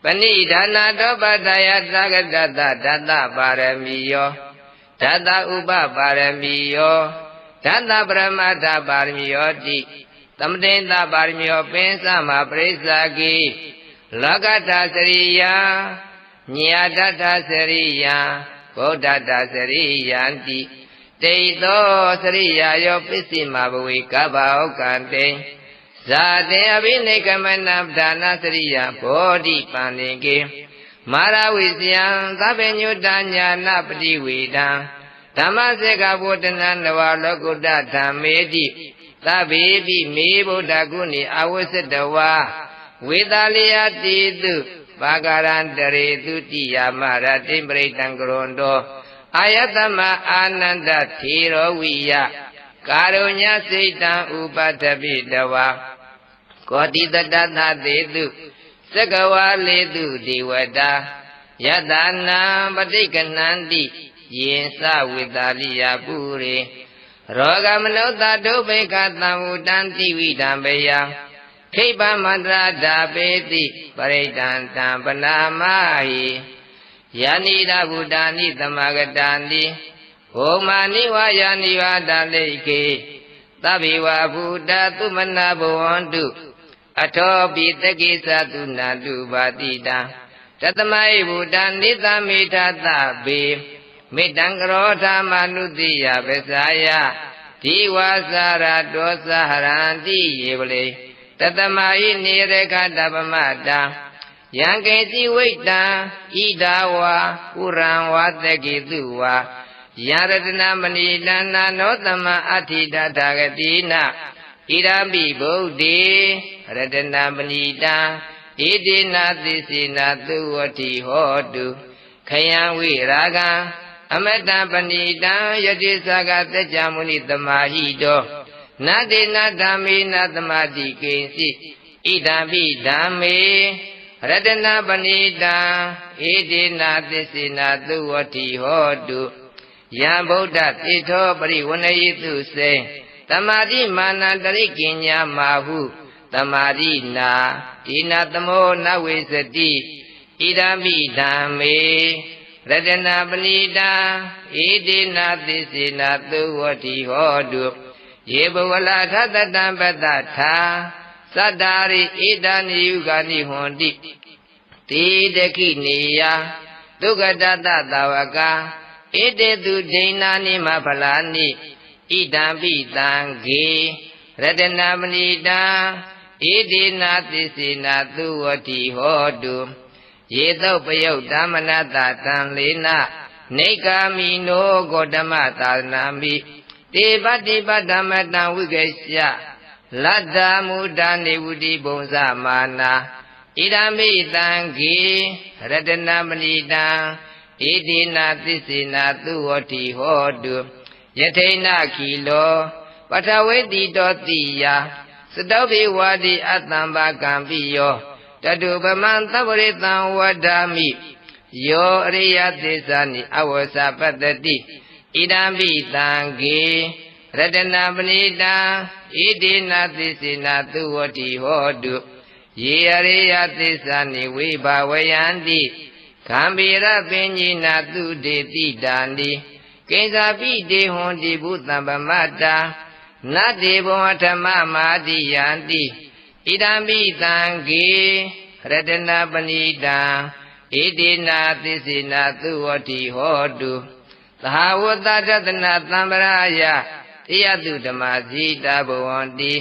[SPEAKER 8] ပဏိဒါနာတောပတယသဂတတဒတပါရမီယောဒတဥပပါရမီယောဒတပရမတ္ထပါရမီယောတိသမတေသပါရမီယောပင်စမပရိစ္ဆာကိလောကတသရိယညာတတသရိယဗုဒ္ဓတသရိယံတိတေသောသရိယာယောပစ္စည်းမဘဝေကဗ္ဗဩကံတေဇာတေအဘိနိကမနပဒါနာသရိယဘောဓိပန္နေကေမာရဝိဇယံသဗ္ဗညုတညာနာပတိဝေဒံဓမ္မစေကဗုဒ္ဓနာနဝလောကုတ္တဓမ္မေတိသဗ္ဗေပိမေဗုဒ္ဓဂုဏီအဝစ္စတဝါဝေတာလယတိတုပါကရံတရေတုတိယမရတိပရိတံကရွန်တောအာယတမအာနန္ဒထေရောဝိယကာရုညစိတ်တံဥပတ္တပိတဝါကောတိတတသတေတုသက္ကဝါလေတုဒေဝတာယတနာပဋိက္ခဏန္တိယေသဝေတာလိယပုရိရောဂမနုဿဒုဗေကသံဝတံတိဝိတံဘေယခိပမန္တရာဓာပေတိပရိဒံတံပနာမဟိယာနိဒဗုဒ္ဓာနိသမဂတာနိဘုံမာနိဝါယာနိဝါဒလိခေသဗ္ဗေဝဗုဒ္ဓသုမနာဘဝန္တုအထောပိတကိသတုနာတုပါတိတံတတမယဗုဒ္ဓနိသမေထသဗေမေတံကရောဓမနုတိယပစ္ဆာယဒီဝါစာရတောသဟရန္တိယေပလေတတမယိနေရခတပမတံယံကေတိဝိတံဣဒဝါဥရံဝါတကိတုဝါယရတနာမဏိတနာနောသမအဋ္ဌိတထာဂတိနာဣရမိဗုဒ္ဓေရတနာမဏိတံဣတိနာသစ္စေနာသုဝတိဟောတုခယံဝိရာဂံအမတပဏိတံယတိသကသัจ जा မုနိသမာဟိတောနတေနဓမ္မေနသမာတိကိဉ္စိဣဒံပိဓမ္မေရတနာပဏိတံဣတိနာသစ္စေနာသုဝတိဟောတုယံဗုဒ္ဓတိထောပရိဝဏယိတုစေသမာဓိမာနတရိကဉ္ညာမာဟုသမာဓိနာဒီနာသမောနဝေစတိဣဒံပိဓမ္မေရတနာပဏိတံဣတိနာသစ္စေနာသုဝတိဟောတုယေဘဝလာထတတံပတ္တထာသတ္တာရိဣဒာနိယုဂာနိဟွန်တိတိတခိနေယဒုက္ခတတသာဝကဣတေတုဒိဏာနိမဖလာနိဣဒံပိတံဂေရတနာမဏိတံဣတိနာသစ္စေနာသုဝတိဟောတုယေသုပယုတ်ဓမ္မနတတံလေနနေကာမိနောဂေါတမသာသနာမိတေပတိပဓမ္မတံဝိကေရှ လတ္တမုဒ္ဒနေဝတိဘုံဇမာနာဣဒံမိတံဂေရတနာမဏိတံဣတိနာသစ္စေနာသူဝတိဟောတုယထိဏခီလောပထဝေတိတောတိယသတောဘိဝါတိအတ္တံဘာကံပိယောတတုပမံသဗ္ဗရိတံဝဒ္ဓာမိယောအရိယသစ္စာနိအဝဆပတ္တိဣဒံပိတံဂေရတနာပဏိတံဣတိနာသစ္စေနာသူဝတိဟောတုယေအရိယသစ္စာနိဝိဘဝယန္တိကံဗေရပင်ညိနာသူတေတိတာနိကိဉ္စာပိတေဟွန်တိဘုသံပမတ္တာနတ္တေဘောဓမ္မမာတိယန္တိဣဒံပိတံဂေရတနာပဏိတံဣတိနာသစ္စေနာသူဝတိဟောတုသဟာဝတ္တရတနာသံဗရာယတိယတုဓမ္မဇိတာဘဝန္တိ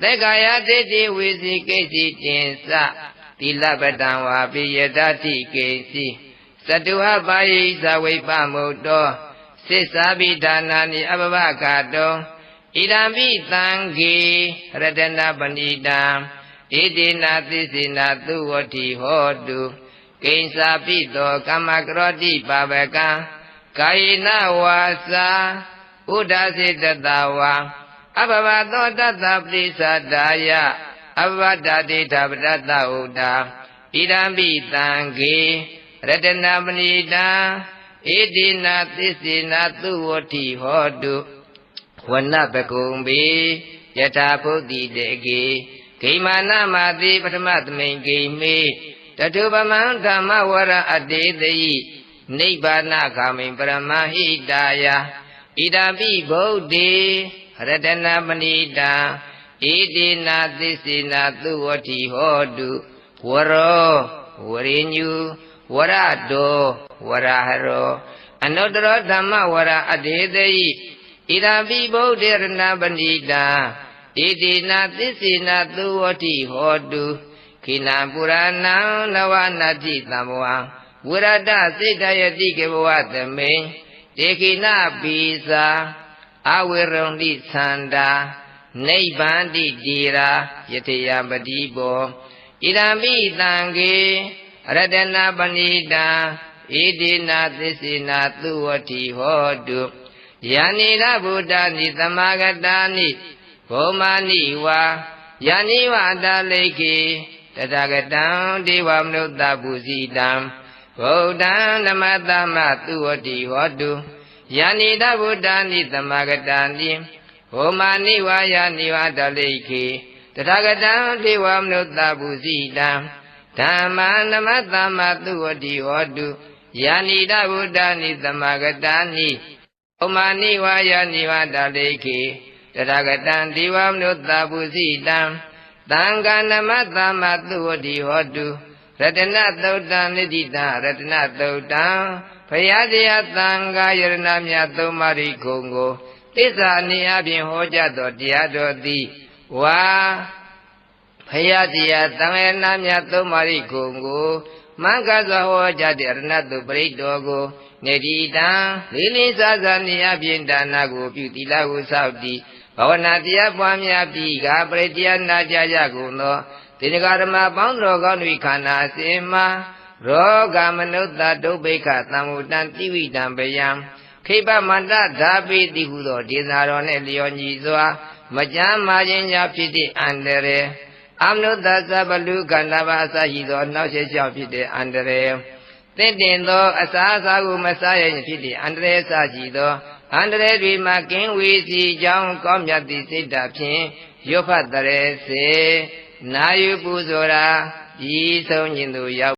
[SPEAKER 8] သေက္ခာယတိတိဝိစီကိစီတင်္စသီလပတံဝါပိယတတိကိစီသတုဟပါယိသဝိပမုတ်တောသစ္စာပိဌာနာနိအပပကတောဣဒံပိတံဂေရတနာပဏိတံဣတိနာသစ္စေနာသူဝတိဟောတုကိဉ္စာပိတောကမ္မကရောတိပါပကံကာယေနဝါစာဥဒ္ဒစေတတဝါအဘဝသောတတ္တပရိသတာယအဘဝတတိထပတ္တဥဒ္ဒါဣဒံပိတံဂေရတနာပဏိတံဣတိနာသစ္စေနာသူဝတိဟောတုဝနပကုံဘိယထာဘုဒ္ဓိတေကေဂိမာနမတိပထမသမိန်ဂိမေတတုပမံဓမ္မဝရအတေတိနိဗ္ဗာနဂာမိပရမဟိတာယဣဒံပိဗုဒ္ဓေရတနာပဏိတံဣတိနာသစ္စေနာသူဝတိဟောတုဝရောဝရိညုဝရတောဝရဟရောအနုတ္တရောဓမ္မဝရအတေတိဣဒံပိဗုဒ္ဓေရတနာပဏိတံဣတိနာသစ္စေနာသူဝတိဟောတုခိနံပုရဏံနဝနာတိသံဝံဝရတစိတ္တယတိကေဘဝသမိန်တေခိနပိစာအဝေရုံတိသန္တာနိဗ္ဗန္တိတိရာယထေယပတိဘောဣဒံပိတံဂေရတနာပဏိတံဣတိနာသစ္စေနာသူဝတိဟောတုယာနိရဗုဒ္ဓနိသမဂတာနိဘုမာနိဝါယာနိဝအတလိခေတတဂတံဒေဝမနုဿပုစီတံဗုဒ္ဓံနမတမသူဝတိဟောတုယာနိတဗုဒ္ဓနိသမဂတာနိဘုမာနိဝါယာနိဝအတလိခေတတဂတံဒေဝမနုဿပုစီတံဓမ္မာနမတမသူဝတိဟောတုယာနိတဗုဒ္ဓနိသမဂတာနိဘုမာနိဝါယာနိဝအတလိခေတတဂတံဒေဝမနုဿပုစီတံသံဃာနမတမသူဝတိဟောတုရတနသုတ်တံနိတိတံရတနသုတ်တံဘုရားတရားသံဃာယရဏမြတ်သုံးပါးဤဂုဏ်ကိုသစ္စာအနေအပြင်ဟောကြားသောတရားတော်သည်ဝါဘုရားတရားသံဃာယရဏမြတ်သုံးပါးဤဂုဏ်ကိုမင်္ဂစွာဟောကြားတဲ့ရတနသုပရိတော်ကိုနေတိတံလေးလေးစားစားနေအပြင်ဒါနကိုပြုသီလကိုစောင့်တည်ဘာဝနာတရားပွားများပြီးကပရိတရားနာကြကြကုန်သောသေနဂဓမ္မပေါင်းတော်ကောင်း၏ခန္ဓာစင်မှာရောဂမနုဿဒုဗ္ဗိခသံဝတံတိဝိတံပယံခိပမန္တဓာပိတိဟုသောဒေသတော်နှင့်လျော်ညီစွာမကြမ်းမာခြင်းကြောင့်ဖြစ်တဲ့အန္တရာယ်အမနုဿသဗ္ဗလူခန္ဓာပါအစရှိသောနှောက်ယှက်ကြောင့်ဖြစ်တဲ့အန္တရာယ်သင့်တင်သောအစာအစာကိုမစားရခြင်းဖြစ်တဲ့အန္တရာယ်စရှိသောအန္တရာယ်တွေမှာကင်းဝေးစီကြောင်းကောင်းမြတ်သည့်စိတ်ဓာတ်ဖြင့်ရွတ်ဖတ်တရေစေနာယူပူဇော်ရာဤဆုံးခြင်းသို့ရောက်